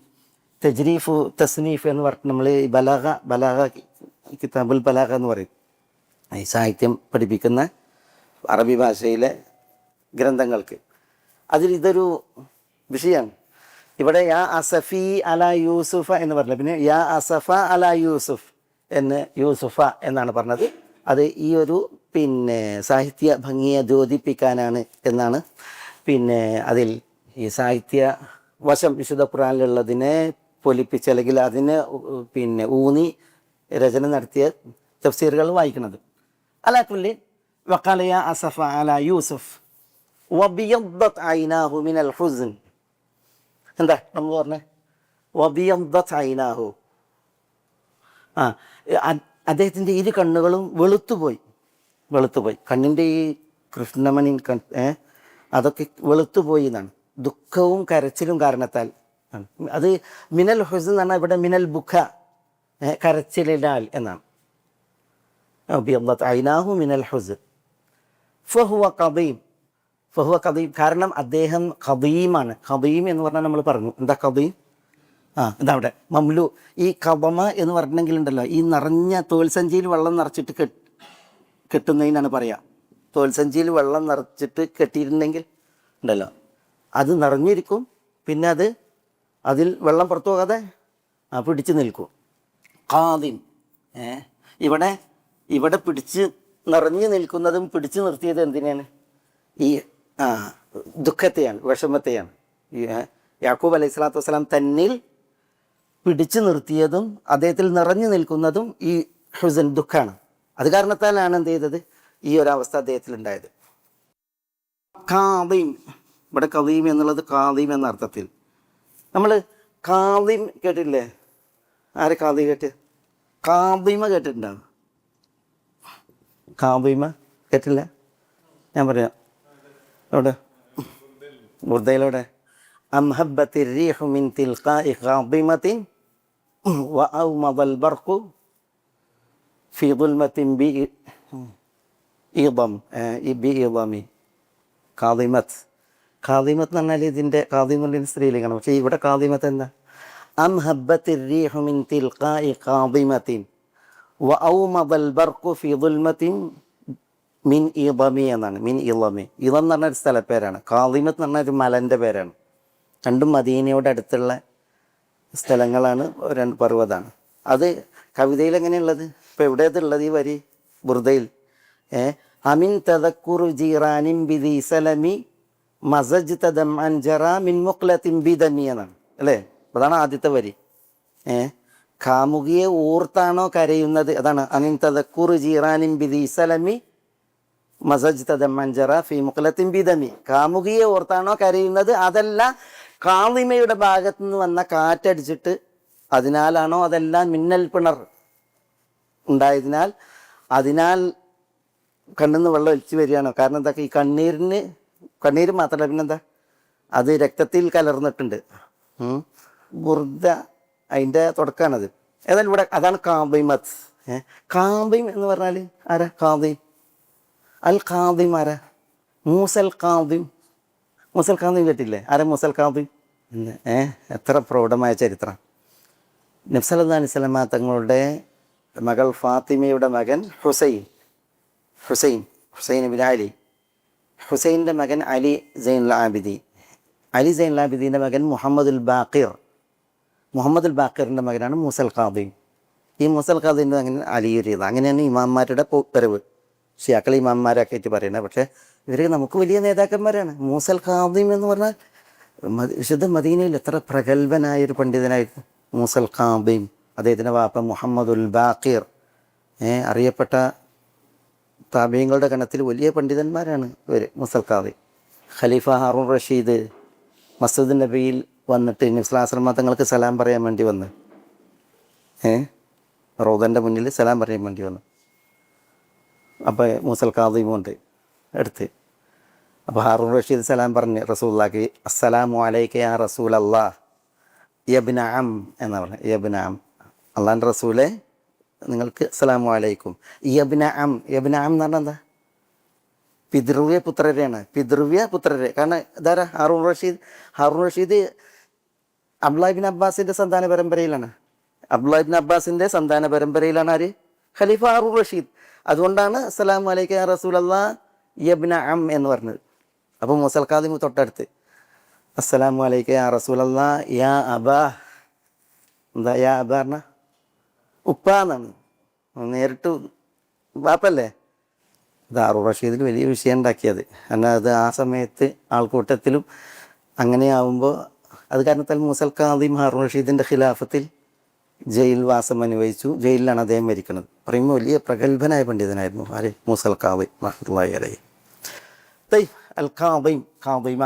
തജ്രീഫു തസ്നീഫ് എന്ന് പറഞ്ഞിട്ട് നമ്മൾ ഈ ബലാഗ കിതാബുൽ ബലാഗ എന്ന് പറയും. ഈ സാഹിത്യം പഠിപ്പിക്കുന്ന അറബി ഭാഷയിലെ ഗ്രന്ഥങ്ങൾക്ക് അതിലിതൊരു വിഷയമാണ്. ഇവിടെ യാ അസഫി അല യൂസുഫ എന്ന് പറഞ്ഞില്ല, പിന്നെ യാ അസഫ അല യൂസുഫ് എന്ന് യൂസുഫ എന്നാണ് പറഞ്ഞത്. അത് ഈ ഒരു സാഹിത്യ ഭംഗിയെ ദ്യോതിപ്പിക്കാനാണ് എന്നാണ് അതിൽ ഈ സാഹിത്യ വശം വിശുദ്ധ ഖുർആനിലുള്ളതിനെ പൊലിപ്പിച്ച് അല്ലെങ്കിൽ അതിനെ ഊന്നി രചന നടത്തിയ തഫ്സീറുകൾ വായിക്കുന്നത്. അലാകുല്ലി വഖാല യാ അസഫ അല യൂസുഫ് വബിയദ്ദത് ഐനാഹു മിനൽ ഹുസ്ൻ. എന്താ നമ്മൾ പറഞ്ഞേ? വബിയദ്ദത് ഐനാഹു, അദ്ദേഹത്തിൻ്റെ ഇരു കണ്ണുകളും വെളുത്തുപോയി. കണ്ണിൻ്റെ ഈ കൃഷ്ണമണി അതൊക്കെ വെളുത്തുപോയി എന്നാണ്. ദുഃഖവും കരച്ചിലും കാരണത്താൽ ആണ്. അത് മിനൽ ഹുസ്ൻ എന്ന് പറഞ്ഞാൽ ഇവിടെ മിനൽ ബുഖ, കരച്ചിലിനാൽ എന്നാണ്. ഐനാഹു മിനൽ ഹുസ്ൻ ഫഹുവ ഖദീം. കാരണം അദ്ദേഹം ഖദീമാണ്. ഖദീം എന്ന് പറഞ്ഞാൽ നമ്മൾ പറഞ്ഞു എന്താ ഖദീം? ഇതവിടെ മംലു. ഈ കബമ എന്ന് പറഞ്ഞിട്ടുണ്ടെങ്കിലുണ്ടല്ലോ, ഈ നിറഞ്ഞ തോൽസഞ്ചിയിൽ വെള്ളം നിറച്ചിട്ട് കെട്ടുന്നതിനാണ് പറയുക. തോൽസഞ്ചിയിൽ വെള്ളം നിറച്ചിട്ട് കെട്ടിയിട്ടുണ്ടെങ്കിൽ ഉണ്ടല്ലോ, അത് നിറഞ്ഞിരിക്കും, പിന്നെ അതിൽ വെള്ളം പുറത്തു പോകാതെ പിടിച്ച് നിൽക്കും. ഖാദിം. ഇവിടെ പിടിച്ച് നിറഞ്ഞു നിൽക്കുന്നതും പിടിച്ചു നിർത്തിയത് എന്തിനാണ്? ഈ ദുഃഖത്തെയാണ്, വിഷമത്തെയാണ്. ഈ യാക്കൂബ് അലൈഹി സ്വലാത്തു വസ്സലാം തന്നിൽ പിടിച്ചു നിർത്തിയതും അദ്ദേഹത്തിൽ നിറഞ്ഞു നിൽക്കുന്നതും ഈ ഹുസൻ, ദുഃഖമാണ്. അത് കാരണത്താലാണ് എന്ത് ചെയ്തത്, ഈ ഒരവസ്ഥ അദ്ദേഹത്തിൽ ഉണ്ടായത്. ഖാദിം, ഇവിടെ ഖദീം എന്നുള്ളത് ഖാദിം എന്ന അർത്ഥത്തിൽ. നമ്മൾ ഖാദിം കേട്ടില്ലേ? ആരെ ഖാദിം കേട്ട്? ഖാദിമ കേട്ടിട്ടുണ്ടാവും? ഖാദിമ കേട്ടില്ല? ഞാൻ പറയാം. എവിടെ? ബുർദയിലൂടെ അംഹബത്തി റീഹു മിൻ തിൽഖാഇ ഖാദിമത്തിൻ വഅൗമദൽ ബർഖു ഫീ ദുൽമത്തിൻ ബിഇദമി. ഖാദിമത്ത് എന്ന് പറഞ്ഞാൽ ഇതിൻ്റെ ഖാദിമുള്ള സ്ത്രീലിംഗമാണ്. പക്ഷേ ഇവിടെ ഖാദിമത്ത് എന്താ? അംഹബത്തി റീഹു മിൻ തിൽഖാഇ ഖാദിമത്തിൻ വഅൗമദൽ ബർഖു ഫീ ദുൽമത്തിൻ മിൻ ഇളമി എന്നാണ്. മിൻ ഇളമി. ഇളം എന്ന് പറഞ്ഞൊരു സ്ഥലപ്പേരാണ്. ഖാദിമത്ത് എന്ന് പറഞ്ഞൊരു മലൻ്റെ പേരാണ്. രണ്ടും മദീനയോട് അടുത്തുള്ള സ്ഥലങ്ങളാണ്, രണ്ട് പർവ്വതമാണ്. അത് കവിതയിൽ എങ്ങനെയുള്ളത്? ഇപ്പോൾ എവിടെയതുള്ളത് ഈ വരി? ബുർദയിൽ അമിൻ തദക്കുറു ജീറാനിൻ ബിദി സലമി മസജ് തദം അൻജറ മിൻ മുഖ്ലത്തിൻ ബിദമി എന്നാണ് അല്ലേ? അതാണ് ആദ്യത്തെ വരി. കാമുകിയെ ഓർത്താണോ കരയുന്നത്? അതാണ് അമിൻ തദക്കുറു ജീറാനിൻ ബിദി സലമി മസജ് തദം അൻജറ ഫി മുഖ്ലത്തിൻ ബിദമി. കാമുകിയെ ഓർത്താണോ കരയുന്നത്? അതല്ല ഖാദിമയുടെ ഭാഗത്തു നിന്ന് വന്ന കാറ്റടിച്ചിട്ട് അതിനാലാണോ? അതെല്ലാം മിന്നൽ പിണർ ഉണ്ടായതിനാൽ കണ്ണിന്ന് വെള്ളം ഒലിച്ചു വരികയാണോ? കാരണം എന്താ, ഈ കണ്ണീര് മാത്രമല്ല പിന്നെന്താ, അത് രക്തത്തിൽ കലർന്നിട്ടുണ്ട്. ബുർദ അതിൻ്റെ തുടക്കമാണത്. ഏതായാലും ഇവിടെ അതാണ് ഖാദിമത്ത്. ഖാദിം എന്ന് പറഞ്ഞാൽ ആരാ? ഖാദിം അൽ ഖാദിം ആരാ? മൂസൽ ഖാദിം. മൂസൽ ഖാദിം കേട്ടില്ലേ? ആരാ മൂസൽ ഖാദിം? എത്ര പ്രൗഢമായ ചരിത്രം. നബി സല്ലല്ലാഹു അലൈഹി വസല്ലമ തങ്ങളുടെ മകൾ ഫാത്തിമയുടെ മകൻ ഹുസൈൻ ഇബ്നു അലി, ഹുസൈൻ്റെ മകൻ അലി സൈനുൽ ആബിദീൻ. അലി സൈൻ ലാബിദീൻ്റെ മകൻ മുഹമ്മദുൽ ബാഖിർ, മുഹമ്മദുൽ ബാഖിറിൻ്റെ മകനാണ് മൂസൽ ഖാദിം. ഈ മൂസൽ ഖാദിൻ്റെ മകൻ അലിയുരീത. അങ്ങനെയാണ് ഇമാംമാരുടെ വരവ്. ഷിയാക്കൾ ഇമാംമാരൊക്കെ ആയിട്ട് പറയുന്നത്. പക്ഷേ ഇവർ നമുക്ക് വലിയ നേതാക്കന്മാരാണ്. മൂസൽ ഖാദിം എന്ന് പറഞ്ഞാൽ വിശുദ്ധ മദീനയിൽ എത്ര പ്രഗത്ഭനായൊരു പണ്ഡിതനായിരുന്നു മൂസൽ ഖാദിം. അദ്ദേഹത്തിൻ്റെ വാപ്പ മുഹമ്മദുൽ ബാഖിർ, അറിയപ്പെട്ട താബീങ്ങളുടെ ഗണത്തിൽ വലിയ പണ്ഡിതന്മാരാണ് ഇവർ. മൂസൽ ഖാദിം. ഖലീഫ ഹാറൂൺ റഷീദ് മസ്ജിദ് നബിയിൽ വന്നിട്ട് നബി സ്വല്ലല്ലാഹു അലൈഹി വസല്ലം തങ്ങൾക്ക് സലാം പറയാൻ വേണ്ടി വന്ന്, റൗദൻ്റെ മുന്നിൽ സലാം പറയാൻ വേണ്ടി വന്നു. അപ്പോൾ മൂസൽ ഖാദിമുണ്ട് എടുത്ത്. അപ്പോൾ ഹാറൂൺ റഷീദ് സലാം പറഞ്ഞ് റസൂലുള്ളാഹിക്ക്, അസ്സലാമു അലൈക യാ റസൂലല്ലാഹ് യബ്ന അം എന്നാ പറഞ്ഞത്. യബ്ന അം, അള്ളാൻ്റെ റസൂലെ നിങ്ങൾക്ക് അസ്സലാമു അലൈക്കും. യബ്ന അം, യബ്ന അം എന്ന് പറഞ്ഞാൽ എന്താ? പിതൃവ്യ പുത്രരെയാണ്, പിതൃവ്യ പുത്രരെ. കാരണം ഇതാരാ? ഹാറൂൺ റഷീദ്. ഹാറൂൺ റഷീദ് അബ്ദുല്ലാഹി ഇബ്നു അബ്ബാസിൻ്റെ സന്താന പരമ്പരയിലാണ്. അബ്ദുല്ലാഹി ഇബ്നു അബ്ബാസിൻ്റെ സന്താന പരമ്പരയിലാണ് ആര്? ഖലീഫ ഹാറൂൺ റഷീദ്. അതുകൊണ്ടാണ് അസ്സലാമു അലൈക യാ റസൂലല്ലാഹ് യബ്ന അം എന്ന് പറഞ്ഞത്. അപ്പോൾ മൂസൽ ഖാദിം തൊട്ടടുത്ത് അസ്സലാമു അലൈക യാ റസൂലല്ലാഹ് യാ അബാ. എന്താ യാ അബാ പറഞ്ഞാൽ? ഉപ്പ എന്നാണ്. നേരിട്ട് വാപ്പല്ലേ. ഇത് ഹാറൂൺ റഷീദിൽ വലിയ വിഷയം ഉണ്ടാക്കിയത്. കാരണം അത് ആ സമയത്ത് ആൾക്കൂട്ടത്തിലും അങ്ങനെയാവുമ്പോൾ അത് കാരണത്താൽ മൂസൽ ഖാദിം ഹാറൂൺ റഷീദിൻ്റെ ഖിലാഫത്തിൽ ജയിൽവാസം അനുഭവിച്ചു. ജയിലിലാണ് അദ്ദേഹം മരിക്കുന്നത്. പറയുമ്പോൾ വലിയ പ്രഗത്ഭനായ പണ്ഡിതനായിരുന്നു ആര്? മൂസൽ ഖാദിം റഹ്മത്തുള്ളാഹി അലൈഹി. അൽ ഖാദിം, ഖാദിമ.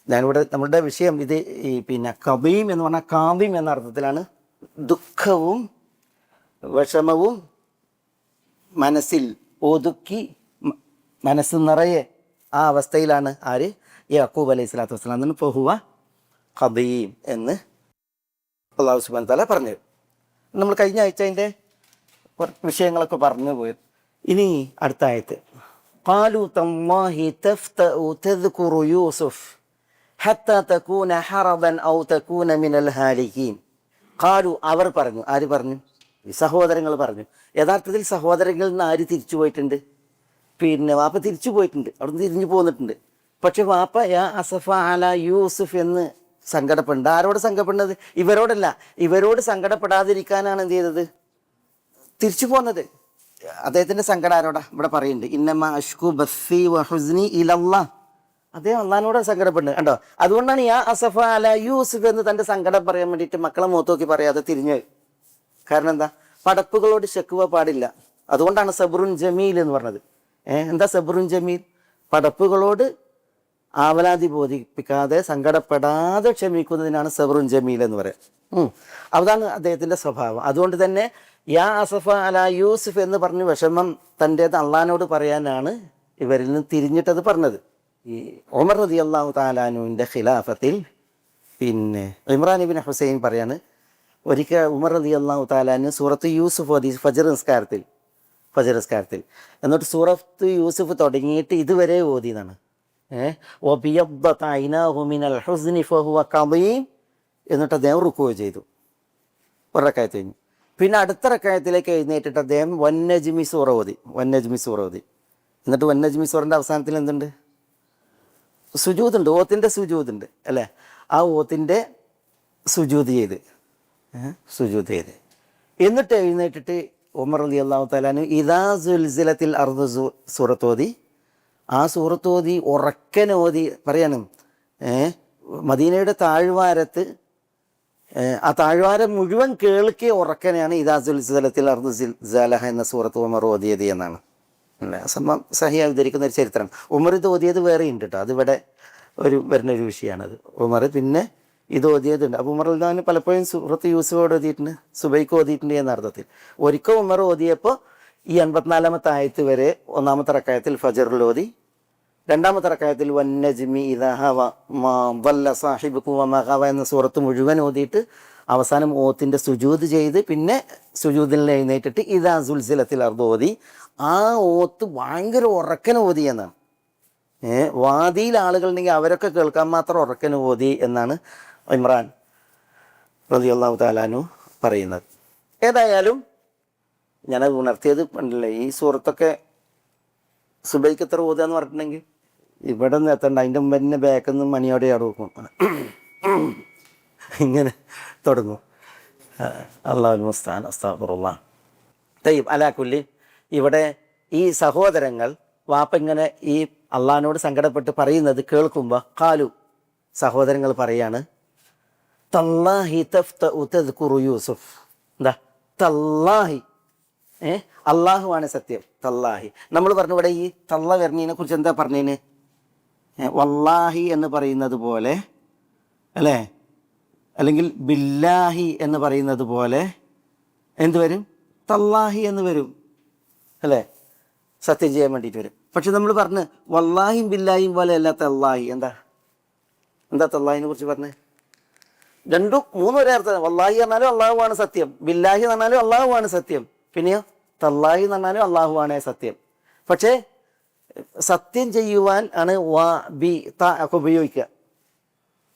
ഞാനിവിടെ നമ്മുടെ വിഷയം ഇത് ഈ ഖദീം എന്ന് പറഞ്ഞാൽ ഖാദിം എന്ന അർത്ഥത്തിലാണ്. ദുഃഖവും വിഷമവും മനസ്സിൽ ഒതുക്കി മനസ്സ് നിറയെ ആ അവസ്ഥയിലാണ് ആര്? യാക്കൂബ് അലൈഹി സ്വലാത്തു വസ്സലാം. എന്നാണ് ഫഹുവ ഖദീം എന്ന് അല്ലാഹു സുബ്ഹാനഹു വ തആല പറഞ്ഞത്. നമ്മൾ കഴിഞ്ഞ ആഴ്ച അതിൻ്റെ വിഷയങ്ങളൊക്കെ പറഞ്ഞു പോയത്. ഇനി അടുത്ത ആയത്ത്, ഖാലു തല്ലാഹി തഫ്തഉ തദ്കുറു യൂസുഫ് ഹത്താ തകൂന ഹറദൻ ഔ തകൂന മിനൽ ഹാലികീൻ. ഖാലു, അവർ പറഞ്ഞു. ആര് പറഞ്ഞു? ഈ സഹോദരങ്ങൾ പറഞ്ഞു. യഥാർത്ഥത്തിൽ സഹോദരങ്ങളിൽ നിന്ന് ആര് തിരിച്ചു പോയിട്ടുണ്ട്? വാപ്പ തിരിച്ചു പോയിട്ടുണ്ട്, അവിടുന്ന് തിരിഞ്ഞു പോന്നിട്ടുണ്ട്. പക്ഷെ വാപ്പ യാ അസഫ അല യൂസുഫ് എന്ന് സങ്കടപ്പെടുന്നുണ്ട്. ആരോട് സങ്കടപ്പെടുന്നത്? ഇവരോടല്ല. ഇവരോട് സങ്കടപ്പെടാതിരിക്കാനാണ് എന്ത് ചെയ്തത്? തിരിച്ചു പോന്നത്. അദ്ദേഹത്തിൻ്റെ സങ്കടം ആരോടാ? ഇവിടെ പറയുന്നുണ്ട്, ഇന്നമ അഷ്കു ബസ്സി വഹുസ്നി ഇലല്ലാഹ്. അദ്ദേഹം അള്ളാഹിനോട് സങ്കടപ്പെടുന്നത് കണ്ടോ. അതുകൊണ്ടാണ് യാ അസഫ അല യൂസുഫ് എന്ന് തൻ്റെ സങ്കടം പറയാൻ വേണ്ടിയിട്ട് മക്കളെ മുഖത്ത് നോക്കി പറയാതെ തിരിഞ്ഞ്. കാരണം എന്താ? പടപ്പുകളോട് ശക്കുവ പാടില്ല. അതുകൊണ്ടാണ് സബ്റുൻ ജമീൽ എന്ന് പറഞ്ഞത്. എന്താ സബ്റുൻ ജമീൽ? പടപ്പുകളോട് ആവലാതി ബോധിപ്പിക്കാതെ സങ്കടപ്പെടാതെ ക്ഷമിക്കുന്നതിനാണ് സബ്റുൻ ജമീൽ എന്ന് പറയുക. അതാണ് അദ്ദേഹത്തിൻ്റെ സ്വഭാവം. അതുകൊണ്ട് തന്നെ യാ അസഫ അല യൂസുഫ് എന്ന് പറഞ്ഞ് വിഷമം തൻ്റേത് അള്ളാഹിനോട് പറയാനാണ് ഇവരിൽ നിന്ന് തിരിഞ്ഞിട്ടത് പറഞ്ഞത്. ഈ ഉമർ റളിയല്ലാഹു തആല അൻഹുവിൻ്റെ ഖിലാഫത്തിൽ ഇമ്രാൻ ഇബ്നു ഹുസൈൻ പറയാണ്, ഒരിക്കൽ ഉമർ റളിയല്ലാഹു തആല അൻഹു സൂറത്ത് യൂസുഫ് ഓതി ഫജ്ർ നിസ്കാരത്തിൽ. എന്നിട്ട് സൂറത്ത് യൂസുഫ് തുടങ്ങിയിട്ട് ഇതുവരെ ഓതി എന്നാണ്. വബിയദ്ദത് ഐനാഹു മിനൽ ഹുസ്നി ഫഹുവ ഖദീം. എന്നിട്ട് അദ്ദേഹം റുക്കൂ ചെയ്തു. ഒരു റക്അത്ത് കഴിഞ്ഞു. പിന്നെ അടുത്ത റക്അത്തിലേക്ക് എഴുന്നേറ്റിട്ട് അദ്ദേഹം വന്നജ്മി സൂറ ഓതി. എന്നിട്ട് വന്നജ്മി സൂറൻ്റെ അവസാനത്തിൽ എന്തുണ്ട്? സുജൂദുണ്ട്, ഓത്തിൻ്റെ സുജൂദുണ്ട് അല്ലേ? ആ ഓത്തിൻ്റെ സുജൂദ് ചെയ്ത് എന്നിട്ട് എഴുന്നേറ്റിട്ട് ഉമർ റളിയല്ലാഹു തആല അൻഹു ഇദാ സുൽസിലത്തിൽ അർദു സൂറത്തോതി. ആ സൂറത്തോതി ഉറക്കനോതി പറയാനും മദീനയുടെ താഴ്വാരത്ത് ആ താഴ്വാരം മുഴുവൻ കേൾക്കിയ ഉറക്കനെയാണ് ഇദാ സുൽസിലത്തിൽ അർദു സിൽസാലഹ എന്ന സൂറത്ത് ഉമർ ഓതിയത് എന്നാണ് സംഭവം സഹിയ ഉദ്ധരിക്കുന്ന ഒരു ചരിത്രം. ഉമർ ഇത് ഓതിയത് വേറെ ഉണ്ട് കേട്ടോ. അതിവിടെ വരുന്നൊരു വിഷയമാണത്. ഉമർ പിന്നെ ഇത് ഓതിയതുണ്ട്. അപ്പോൾ ഉമർ റളിയല്ലാഹു പലപ്പോഴും സൂറത്ത് യൂസുഫോട് ഓതിയിട്ടുണ്ട്, സുബൈക്ക് ഓതിയിട്ടുണ്ട് എന്ന അർത്ഥത്തിൽ. ഒരിക്കൽ ഉമർ ഓതിയപ്പോൾ ഈ 84-ാമത്തെ ആയത്ത് വരെ ഒന്നാമത്തെ റക്അത്തിൽ ഫജ്റിൽ ഓതി. രണ്ടാമത്തെ റക്അത്തിൽ വന്നജ്മി ഇദാ ഹവ മാ ضل സാഹിബുകും വമാ ഗവ എന്ന സൂറത്ത് മുഴുവൻ ഓതിയിട്ട് അവസാനം ഓത്തിൻ്റെ സുജൂദ് ചെയ്ത് പിന്നെ സുജൂദിൽ എഴുന്നേറ്റിട്ട് ഇദാ സുൽസിലത്തിൽ അർദ് ഓതി. ആ ഓത്ത് ഭയങ്കര ഉറക്കന് ഓതി എന്നാണ്. വാദിയിൽ ആളുകളുണ്ടെങ്കിൽ അവരൊക്കെ കേൾക്കാൻ മാത്രം ഉറക്കന് ഓതി എന്നാണ് ഇമ്രാൻ റളിയല്ലാഹു തആല അൻഹു പറയുന്നത്. ഏതായാലും ഞാനത് ഉണർത്തിയത് പണ്ടില്ലേ, ഈ സൂറത്തൊക്കെ സുബൈക്ക് എത്ര ഓതുക എന്ന് പറഞ്ഞിട്ടുണ്ടെങ്കിൽ ഇവിടെ നിന്ന് എത്തണ്ട, അതിൻ്റെ മുമ്പ് തന്നെ ബാക്കിൽ നിന്ന് മണിയോടെ അവിടെ വെക്കും, ഇങ്ങനെ തുടങ്ങും. അല്ലാഹുൽ മുസ്തആൻ. അസ്തഗ്ഫിറുല്ലാഹ്. തയ്യിബ്. അലാകുല്ലി, ഇവിടെ ഈ സഹോദരങ്ങൾ വാപ്പ ഇങ്ങനെ ഈ അള്ളാഹിനോട് സങ്കടപ്പെട്ട് പറയുന്നത് കേൾക്കുമ്പോൾ ഖാലു, സഹോദരങ്ങൾ പറയാണ്, തല്ലാഹി തഫ്തഉ തദ്കുറു യൂസുഫ്. എന്താ തല്ലാഹി? അള്ളാഹുവാണ് സത്യം. തല്ലാഹി നമ്മൾ പറഞ്ഞു. ഇവിടെ ഈ തള്ള വരുന്നതിനെ കുറിച്ച് എന്താ പറഞ്ഞതിന്? വല്ലാഹി എന്ന് പറയുന്നത് പോലെ അല്ലേ, അല്ലെങ്കിൽ ബില്ലാഹി എന്ന് പറയുന്നത് പോലെ എന്ത് വരും? തല്ലാഹി എന്ന് വരും അല്ലേ, സത്യം ചെയ്യാൻ വേണ്ടിയിട്ട് വരും. പക്ഷെ നമ്മൾ പറഞ്ഞ് വല്ലാഹിയും ബില്ലാഹിയും പോലെ അല്ല തല്ലാഹി. എന്താ തല്ലാഹിനെ കുറിച്ച് പറഞ്ഞ്? രണ്ടും മൂന്നും ഒരേ അർത്ഥം. വല്ലാഹി പറഞ്ഞാലും അള്ളാഹുവാണ് സത്യം, ബില്ലാഹി എന്ന് പറഞ്ഞാലും അള്ളാഹുവാണ് സത്യം, പിന്നെയോ തല്ലാഹി എന്ന് പറഞ്ഞാലും അള്ളാഹുവാണേ സത്യം. പക്ഷേ സത്യം ചെയ്യുവാൻ ആണ് വാ ബി ത ഒക്കെ ഉപയോഗിക്കുക.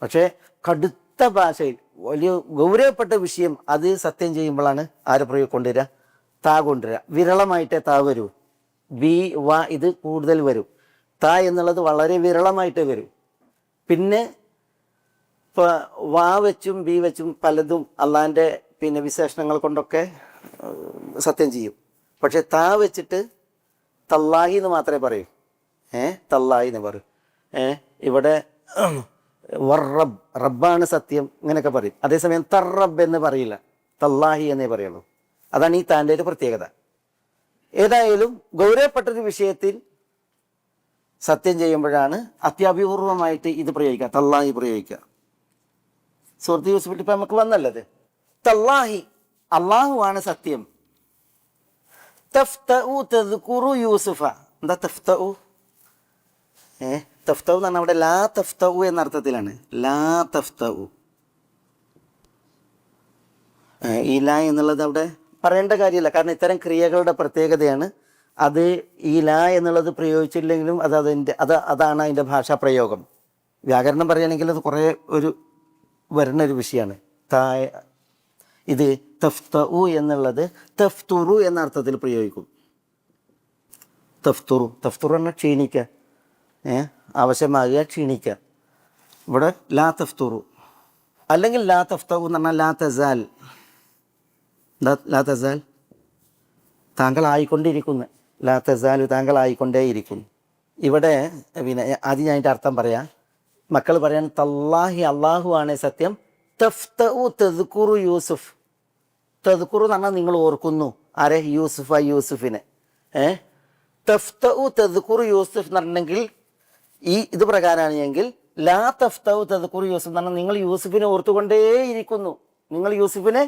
പക്ഷേ കടുത്ത ഭാഷയിൽ വലിയ ഗൗരവപ്പെട്ട വിഷയം അത് സത്യം ചെയ്യുമ്പോഴാണ് ആര് കൊണ്ടുവരിക? താ കൊണ്ടുവരിക. വിരളമായിട്ടേ താ വരൂ. ബി വ ഇത് കൂടുതൽ വരും. താ എന്നുള്ളത് വളരെ വിരളമായിട്ടേ വരും. പിന്നെ ഇപ്പോൾ വാ വെച്ചും ബി വെച്ചും പലതും അള്ളാഹിൻ്റെ വിശേഷണങ്ങൾ കൊണ്ടൊക്കെ സത്യം ചെയ്യും. പക്ഷെ താ വെച്ചിട്ട് തല്ലാഹി എന്ന് മാത്രമേ പറയൂ. തല്ലാഹി എന്ന് പറയും. ഇവിടെ വർറബ്, റബ്ബാണ് സത്യം, ഇങ്ങനെയൊക്കെ പറയും. അതേസമയം തർറബ് എന്ന് പറയില്ല, തല്ലാഹി എന്നേ പറയുള്ളൂ. അതാണ് ഈ താൻ്റെ ഒരു പ്രത്യേകത. ഏതായാലും ഗൗരവപ്പെട്ടൊരു വിഷയത്തിൽ സത്യം ചെയ്യുമ്പോഴാണ് അത്യാപൂർവമായിട്ട് ഇത് പ്രയോഗിക്കുക, തല്ലാഹി പ്രയോഗിക്കുക. സുഹൃത്ത് യൂസുഫ് ഇപ്പം നമുക്ക് വന്നല്ലത്. തല്ലാഹി, അള്ളാഹുവാണ് സത്യം. തഫ്തഉ തദ്കുറു യൂസുഫ. എന്താ തഫ്തഉ? തഫ്തഉ എന്ന് പറഞ്ഞാൽ അവിടെ ലാ തഫ്തഉ എന്ന അർത്ഥത്തിലാണ്. ലാ തഫ്തഉ. ഈ ലാ എന്നുള്ളത് അവിടെ പറയേണ്ട കാര്യമില്ല, കാരണം ഇത്തരം ക്രിയകളുടെ പ്രത്യേകതയാണ് അത്. ഈ ലാ എന്നുള്ളത് പ്രയോഗിച്ചില്ലെങ്കിലും അതാണ് അതിൻ്റെ ഭാഷാ പ്രയോഗം. വ്യാകരണം പറയുകയാണെങ്കിൽ അത് കുറേ വരുന്നൊരു വിഷയമാണ്. ഇത് തഫ്തഉ എന്നുള്ളത് തഫ്തുറു എന്ന അർത്ഥത്തിൽ പ്രയോഗിക്കും. തഫ്തുറു പറഞ്ഞാൽ ക്ഷീണിക്കുക, ആവശ്യമാകുക, ക്ഷീണിക്കുക. ഇവിടെ ലാ തഫ്തുറു. അല്ലെങ്കിൽ ലാ തഫ്തഉ എന്ന് പറഞ്ഞാൽ ലാ തസാൽ. ലാ തസാൽ താങ്കളായിക്കൊണ്ടിരിക്കുന്നു. ലാ തസാലു താങ്കളായിക്കൊണ്ടേയിരിക്കുന്നു. ഇവിടെ ആദ്യം ഞാൻ അതിൻ്റെ അർത്ഥം പറയാം. മക്കൾ പറയാൻ തല്ലാഹി അള്ളാഹുവാണ് സത്യം. തഫ്തഉ തദ്കുറു യൂസുഫ്. തദ്കുറു എന്ന് പറഞ്ഞാൽ നിങ്ങൾ ഓർക്കുന്നു. ആരെ? യൂസുഫിനെ. തഫ്തഉ തദ്കുറു യൂസുഫ് എന്ന് പറഞ്ഞെങ്കിൽ ഇത് പ്രകാരമാണ് എങ്കിൽ ലാ തഫ്തഉ തദ്കുറു യൂസുഫ് എന്ന് പറഞ്ഞാൽ നിങ്ങൾ യൂസുഫിനെ ഓർത്തുകൊണ്ടേയിരിക്കുന്നു. നിങ്ങൾ യൂസുഫിനെ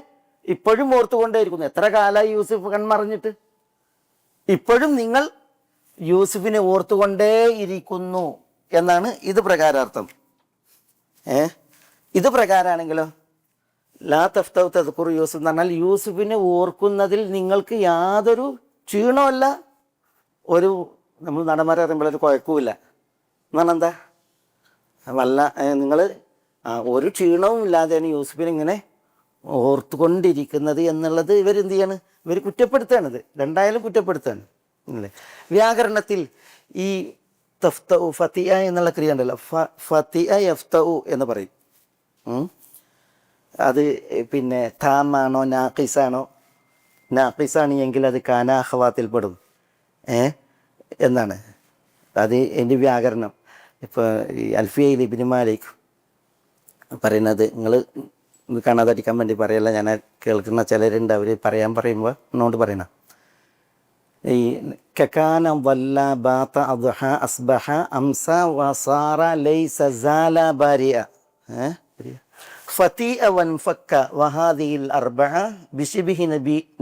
ഇപ്പോഴും ഓർത്തുകൊണ്ടേയിരിക്കുന്നു. എത്ര കാലമായി യൂസുഫ് കൺമറിഞ്ഞിട്ട്? ഇപ്പോഴും നിങ്ങൾ യൂസുഫിനെ ഓർത്തുകൊണ്ടേയിരിക്കുന്നു എന്നാണ് ഇത് പ്രകാരാർത്ഥം. ഇത് പ്രകാരമാണെങ്കിലോ ലാ തഫ്തഉ തദ്കുറു യൂസുഫ് എന്ന് പറഞ്ഞാൽ യൂസുഫിനെ ഓർക്കുന്നതിൽ നിങ്ങൾക്ക് യാതൊരു ക്ഷീണമല്ല, നമ്മൾ നടന്മാരെ പറയുമ്പോഴൊരു കുഴക്കമില്ല എന്നാണ്. എന്താ നിങ്ങൾ ഒരു ക്ഷീണവും ഇല്ലാതെയാണ് യൂസുഫിനെ ഇങ്ങനെ ഓർത്തുകൊണ്ടിരിക്കുന്നത് എന്നുള്ളത് ഇവരെന്ത് ചെയ്യാണ്? ഇവർ കുറ്റപ്പെടുത്തുകയാണിത്. രണ്ടായാലും കുറ്റപ്പെടുത്തുകയാണ് അല്ലേ. വ്യാകരണത്തിൽ ഈ തഫ്തഉ ഫതിഅ എന്നുള്ള ക്രിയ ഉണ്ടല്ലോ, ഫതിഅ യഫ്തഉ എന്ന് പറയും. അത് താമാണോ നാഖിസാണോ? നാഖിസാണ് എങ്കിൽ അത് കാന അഖവാത്തിൽ പെടും എന്നാണ് അത് എൻ്റെ വ്യാകരണം. ഇപ്പോൾ ഈ അൽഫിയയിൽ ഇബ്നു മാലിക് പറയുന്നത് നിങ്ങൾ കാണാതിരിക്കാൻ വേണ്ടി പറയല്ല, ഞാൻ കേൾക്കുന്ന ചിലരുണ്ട്, അവർ പറയുമ്പോൾ എന്നോട് പറയണം. ഈ കകാന വല്ല ബാത അദ്ഹ അസ്ബഹ അംസ വസാറ ലൈസ സാല ബാരിഅ ഫതീഅ വൻഫക്ക വഹാദിഹിൽ അർബഅ ബിശിബിഹി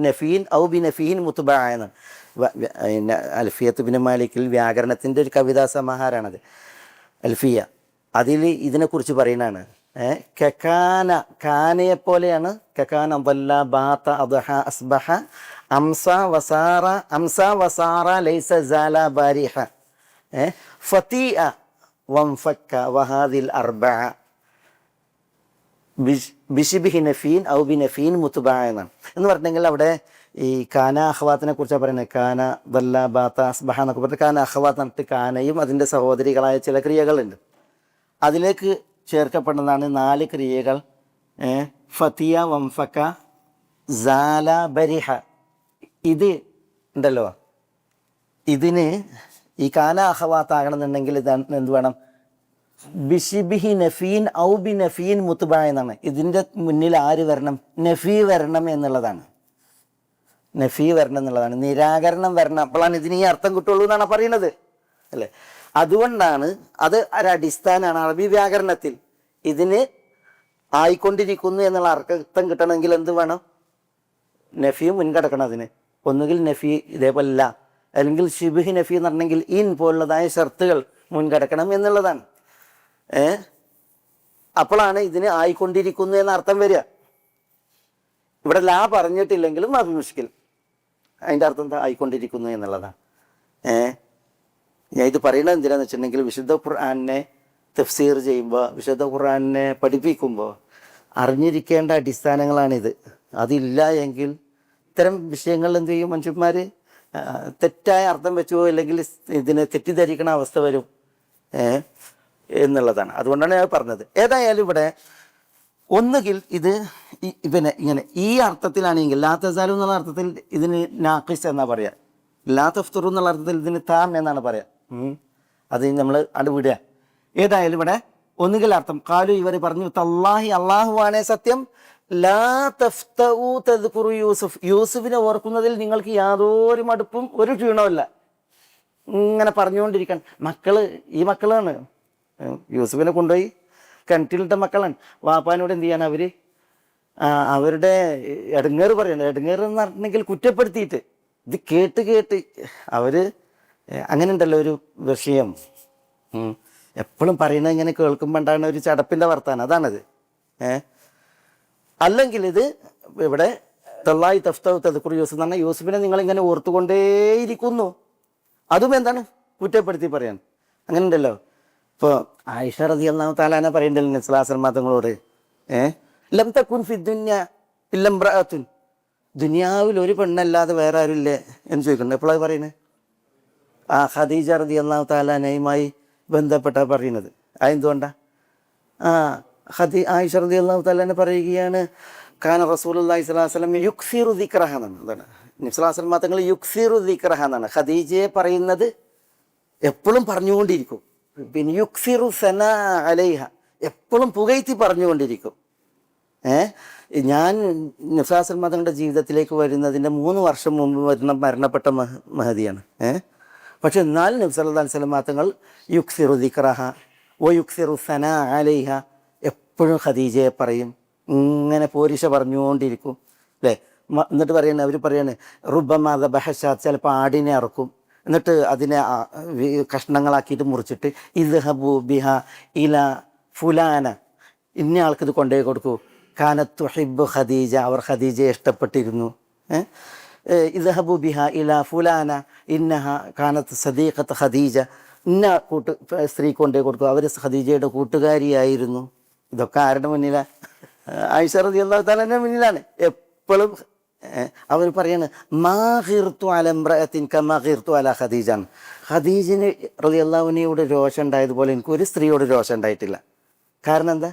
നഫീൻ ഔ ബിനഫീൻ മുത്ബഅ എന്ന്. അൽഫിയത്ത് ഇബ്നു മാലിക്കിൽ വ്യാകരണത്തിൻ്റെ ഒരു കവിതാ സമാഹാരമാണത്, അൽഫിയ. അതിൽ ഇതിനെക്കുറിച്ച് പറയുന്നതാണ്. കകാന, കാനയെപ്പോലെയാണ്. കകാന വല്ല ബാത അദ്ഹ അസ്ബഹ അംസ വസാറ ലൈസ സാല ബാരിഹ ഫതീഅ വൻഫക്ക വഹാദിൽ അർബഅ ബിശിബിഹി നഫീൻ ഔ ബിനഫീൻ മുത്ബഅ എന്നാണ്. എന്ന് പറഞ്ഞെങ്കിൽ അവിടെ ഈ കാന അഹ്വാത്തിനെ കുറിച്ചാണ് പറയുന്നത്. കാന ദല്ല ബാത്ത അസ്ബഹ എന്നൊക്കെ പറഞ്ഞിട്ട് കാന അഹ്വാത്ത് എന്നിട്ട് കാനയും അതിൻ്റെ സഹോദരികളായ ചില ക്രിയകളുണ്ട്. അതിലേക്ക് ചേർക്കപ്പെടുന്നതാണ് 4 ക്രിയകൾ. ഫതിയ, വംഫക്ക, സാല, ബരിഹ. ഇത് ഉണ്ടല്ലോ, ഇതിന് ഈ കാന അഹ്വാത്താകണമെന്നുണ്ടെങ്കിൽ ഇത് എന്ത് വേണം? ബിഷിബിഹി നഫീൻ ഔ ബി നഫീൻ മുത്തുബ എന്നാണ്. ഇതിൻ്റെ മുന്നിൽ ആര് വരണം? നഫീ വരണം എന്നുള്ളതാണ്. നഫീ വരണം എന്നുള്ളതാണ്, നിരാകരണം വരണം. അപ്പോഴാണ് ഇതിന് ഈ അർത്ഥം കിട്ടുള്ളൂ എന്നാണ് പറയുന്നത് അല്ലേ. അതുകൊണ്ടാണ് അത് ഒരടിസ്ഥാനമാണ് അറബി വ്യാകരണത്തിൽ. ഇതിന് ആയിക്കൊണ്ടിരിക്കുന്നു എന്നുള്ള അർത്ഥം കിട്ടണമെങ്കിൽ എന്ത് വേണം? നഫി മുൻകടക്കണം. അതിന് ഒന്നുകിൽ നഫി ഇതേപോലെ അല്ല, അല്ലെങ്കിൽ ഷിബിഹി നഫി എന്ന് പറഞ്ഞെങ്കിൽ ഇൻ പോലുള്ളതായ ഷർത്തുകൾ മുൻകടക്കണം എന്നുള്ളതാണ്. അപ്പോഴാണ് ഇതിന് ആയിക്കൊണ്ടിരിക്കുന്നു എന്ന അർത്ഥം വരിക. ഇവിടെ ലാ പറഞ്ഞിട്ടില്ലെങ്കിലും മാഫി മുഷ്കിൽ, അതിൻ്റെ അർത്ഥം എന്താ? ആയിക്കൊണ്ടിരിക്കുന്നു എന്നുള്ളതാണ്. ഞാൻ ഇത് പറയുന്നത് എന്തിനാന്ന് വെച്ചിട്ടുണ്ടെങ്കിൽ വിശുദ്ധ ഖുർആനെ തഫ്സീർ ചെയ്യുമ്പോൾ, വിശുദ്ധ ഖുർആനെ പഠിപ്പിക്കുമ്പോൾ അറിഞ്ഞിരിക്കേണ്ട അടിസ്ഥാനങ്ങളാണിത്. അതില്ല എങ്കിൽ ഇത്തരം വിഷയങ്ങളിൽ എന്ത് ചെയ്യും? മനുഷ്യന്മാർ തെറ്റായ അർത്ഥം വെച്ചോ അല്ലെങ്കിൽ ഇതിനെ തെറ്റിദ്ധരിക്കണ അവസ്ഥ വരും എന്നുള്ളതാണ്. അതുകൊണ്ടാണ് ഞാൻ പറഞ്ഞത്. ഏതായാലും ഇവിടെ ഒന്നുകിൽ ഇത് പിന്നെ ഇങ്ങനെ ഈ അർത്ഥത്തിലാണെങ്കിൽ ലാ തസാലു എന്നുള്ള അർത്ഥത്തിൽ ഇതിന് നാഖിസ് എന്നാണ് പറയുക. ലാ തഫ്തുറു എന്നുള്ള അർത്ഥത്തിൽ ഇതിന് താം എന്നാണ് പറയുക. അത് നമ്മൾ വിടുക. ഏതായാലും ഇവിടെ ഒന്നുകിൽ അർത്ഥം കാലു, ഇവർ പറഞ്ഞു തല്ലാഹി അള്ളാഹുവാണേ സത്യം, ലാ തഫ്തഉ തദ്കുറു യൂസുഫ്, യൂസുഫിനെ ഓർക്കുന്നതിൽ നിങ്ങൾക്ക് യാതൊരു മടുപ്പും ഒരു ക്ഷീണമല്ല. ഇങ്ങനെ പറഞ്ഞുകൊണ്ടിരിക്കാൻ ഈ മക്കളാണ് യൂസുഫിനെ കൊണ്ടുപോയി കിണറ്റിലിട്ട മക്കളാണ്. വാപ്പാനോട് എന്ത് ചെയ്യാണ് അവർ? അവരുടെ ഇടങ്ങേറ് പറയണം. ഇടങ്ങേറ് എന്ന് പറഞ്ഞിട്ടുണ്ടെങ്കിൽ കുറ്റപ്പെടുത്തിയിട്ട് ഇത് കേട്ട് അവർ അങ്ങനെ ഉണ്ടല്ലോ ഒരു വിഷയം. എപ്പോഴും പറയുന്നത് ഇങ്ങനെ കേൾക്കുമ്പോൾ ഉണ്ടാകുന്ന ഒരു ചടപ്പിൻ്റെ വർത്താനം, അതാണത്. അല്ലെങ്കിൽ ഇത് ഇവിടെ തല്ലാഹി തഫ്തഉ തദ്കുറു യൂസുഫ് എന്ന് പറഞ്ഞാൽ യൂസുഫിനെ നിങ്ങളിങ്ങനെ ഓർത്തുകൊണ്ടേയിരിക്കുന്നു. അതും എന്താണ്? കുറ്റപ്പെടുത്തി പറയാൻ. അങ്ങനെ ഉണ്ടല്ലോ. ഇപ്പോൾ ആയിഷ റളിയല്ലാഹു തആല പറയണ്ടല്ലോ നബി സ്വല്ലല്ലാഹു അലൈഹി വസല്ലം തങ്ങളോട്, ലം തകുൻ ഫി ദുനിയ ഇല്ല ഇംറഅത്തുൻ, ദുനിയാവിൽ ഒരു പെണ്ണല്ലാതെ വേറെ ആരുമില്ലേ എന്ന് ചോദിക്കുന്നുണ്ട്. എപ്പോഴാണ് പറയുന്നത്? ഖദീജ റളിയല്ലാഹു തആല അൻഹയുമായി ബന്ധപ്പെട്ടാ പറയുന്നത്. അതെന്തുകൊണ്ടാണ്? ആയിഷ റളിയല്ലാഹു തആല പറയുകയാണ്, കാന റസൂലുള്ളാഹി സ്വല്ലല്ലാഹു അലൈഹി വസല്ലം യുക്സിറു ദിക്റഹ എന്നാണ്. അതാണ് നബി സ്വല്ലല്ലാഹു അലൈഹി വസല്ലം തങ്ങൾ യുക്സിറു ദിക്റഹ എന്നാണ്. ഖദീജയെ പറയുന്നത് എപ്പോഴും പറഞ്ഞുകൊണ്ടിരിക്കും. പിന്നെ യുക്സിറു സനാ അലൈഹ, എപ്പോഴും പുകഴ്ത്തി പറഞ്ഞുകൊണ്ടിരിക്കും. ഞാൻ നബി സ്വല്ലല്ലാഹു അലൈഹി വസല്ലം തങ്ങളുടെ ജീവിതത്തിലേക്ക് വരുന്നതിൻ്റെ 3 വർഷം മുമ്പ് മരണപ്പെട്ട മഹദിയാണ്. പക്ഷെ എന്നാലും നബി സല്ലല്ലാഹു അലൈഹി വസല്ലം തങ്ങൾ യുക്സിറു ദിക്റഹ വ യുക്സിറു സനാ അലൈഹ, എപ്പോഴും ഖദീജയെ പറയും. ഇങ്ങനെ പോരിശ പറഞ്ഞുകൊണ്ടിരിക്കും അല്ലേ. എന്നിട്ട് അവർ പറയാണ് റുബമാ ദബഹശാത്ത്, ചിലപ്പോൾ ആടിനെ അറക്കും. എന്നിട്ട് അതിനെ കഷ്ണങ്ങളാക്കിയിട്ട് മുറിച്ചിട്ട് ഇദ്ഹബു ബിഹ ഇല ഫുലാന, ഇന്ന ആൾക്കിത് കൊണ്ടുപോയി കൊടുക്കൂ. കാനത്ത് തുഹിബ്ബു ഖദീജ, അവർ ഖദീജയെ ഇഷ്ടപ്പെട്ടിരുന്നു. ഇദ്ഹബു ബിഹ ഇല ഫുലാന ഇന്നഹ കാനത്ത് സദീഖത്ത് ഖദീജ, ഇന്ന സ്ത്രീ കൊണ്ടുപോയി കൊടുക്കും, അവർ ഖദീജയുടെ കൂട്ടുകാരിയായിരുന്നു. ഇതൊക്കെ ആരുടെ മുന്നിലാണ്? ആയിഷ റളിയല്ലാഹു തആലയുടെ മുന്നിലാണ്. എപ്പോഴും അവർ പറയാണ് മാ ഖിർതു അല ഇംറഅത്തിൻ കമാ ഖിർതു അല ഖദീജ, ഖദീജന് റളിയല്ലാഹു അൻഹയോട് രോഷം ഉണ്ടായതുപോലെ എനിക്ക് ഒരു സ്ത്രീയോട് രോഷം ഉണ്ടായിട്ടില്ല. കാരണം എന്താ?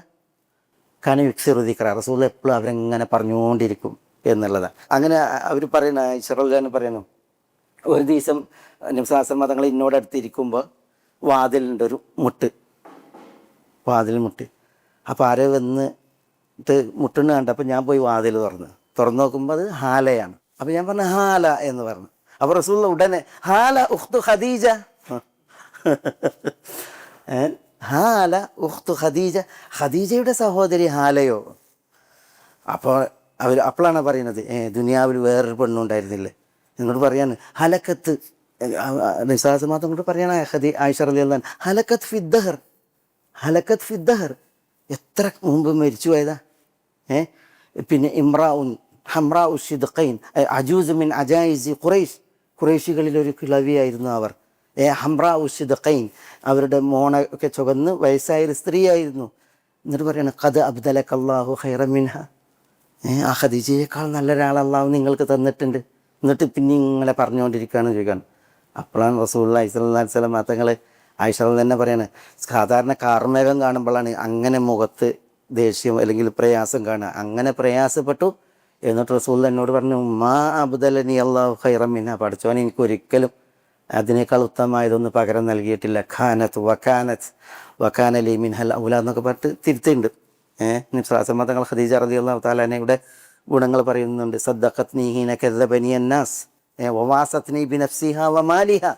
കാരണം യുക്സിറു ദിക്റ, റസൂൽ എപ്പോഴും അവരെങ്ങനെ പറഞ്ഞുകൊണ്ടിരിക്കും എന്നുള്ളതാണ്. അങ്ങനെ അവർ പറയുന്ന ആയിഷ റളിയല്ലാഹു അൻഹ പറയുന്നു, ഒരു ദിവസം നബി സ്വല്ലല്ലാഹു അലൈഹി വസല്ലം തങ്ങൾ ഇന്നോടടുത്തിരിക്കുമ്പോൾ വാതിലുണ്ട് ഒരു മുട്ട്, വാതിൽ മുട്ട്. അപ്പോൾ ആരോ വന്നിട്ട് മുട്ടുന്ന കണ്ടപ്പോൾ ഞാൻ പോയി വാതിൽ തുറന്നു നോക്കുമ്പോൾ അത് ഹാലയാണ്. അപ്പോൾ ഞാൻ പറഞ്ഞു ഹാല എന്ന് പറഞ്ഞു. അപ്പോൾ റസൂൽ ഉടനെ ഹാല ഉഖ്തു ഖദീജ, ഹാല ഉഖ്തു ഖദീജ, ഖദീജയുടെ സഹോദരി ഹാലയോ. അപ്പോൾ അപ്പോഴാണ് പറയുന്നത് ദുനിയാവിൽ വേറൊരു പെണ്ണുണ്ടായിരുന്നില്ലേ എന്നോട് പറയാണ് ഹലക്കത്ത്, നിസാസമാത്തം കൊണ്ട് പറയണ ആയിഷ റളിയല്ലാഹു അൻഹ ഹലക്കത്ത് ഫിദ്ദഹർ, ഹലക്കത്ത് ഫിദ്ദഹർ, എത്ര മുമ്പ് മരിച്ചു പോയതാ. പിന്നെ ഇമ്രാഉൻ ഹംറാ ഉഷിദ്ഖൈൻ അജൂസ് മിൻ അജായിസി ഖുറൈഷ്, ഖുറൈശികളിലൊരു കിളവിയായിരുന്നു അവർ. ഹംറാ ഉഷിദ്ഖൈൻ, അവരുടെ മോണൊക്കെ ചുവന്ന് വയസ്സായൊരു സ്ത്രീയായിരുന്നു. എന്നിട്ട് പറയണം ഖദ് അബ്ദലക അല്ലാഹു ഖൈറൻ മിൻഹ, ആ ഖദീജയേക്കാൾ നല്ലൊരാൾ അല്ലാഹു നിങ്ങൾക്ക് തന്നിട്ടുണ്ട്. എന്നിട്ട് പിന്നെ ഇങ്ങനെ പറഞ്ഞുകൊണ്ടിരിക്കുകയാണ് ചോദിക്കുകയാണ്. അപ്പോഴാണ് റസൂലുള്ളാഹി സ്വല്ലല്ലാഹി അലൈഹി വസല്ലം തങ്ങൾ ആയിഷ തന്നെ പറയാണ്, സാധാരണ കാർമേഘം കാണുമ്പോഴാണ് അങ്ങനെ മുഖത്ത് ദേഷ്യം അല്ലെങ്കിൽ പ്രയാസം കാണുക. അങ്ങനെ പ്രയാസപ്പെട്ടു. എന്നിട്ട് റസൂൽ എന്നോട് പറഞ്ഞു, മാ അബ്ദലനി അല്ലാഹു ഖൈറൻ മിൻഹാ, പഠിച്ചവൻ എനിക്ക് ഒരിക്കലും അതിനേക്കാൾ ഉത്തമമായതൊന്നും പകരം നൽകിയിട്ടില്ല. ഖാനത്ത് വക്കാനലി മിൻഹൽ ഔല എന്നൊക്കെ പറഞ്ഞിട്ട് തിരുത്തുണ്ട്. നിസ്വാസമതങ്ങൾ ഖദീജ റളിയല്ലാഹു തആല അൻഹയുടെ ഗുണങ്ങൾ പറയുന്നുണ്ട്. സദ്ദഖത്നി ഹീന കദ്ദബനി അന്നാസ് വവാസത്നി ബിനഫ്സിഹാ വമാലിഹാ,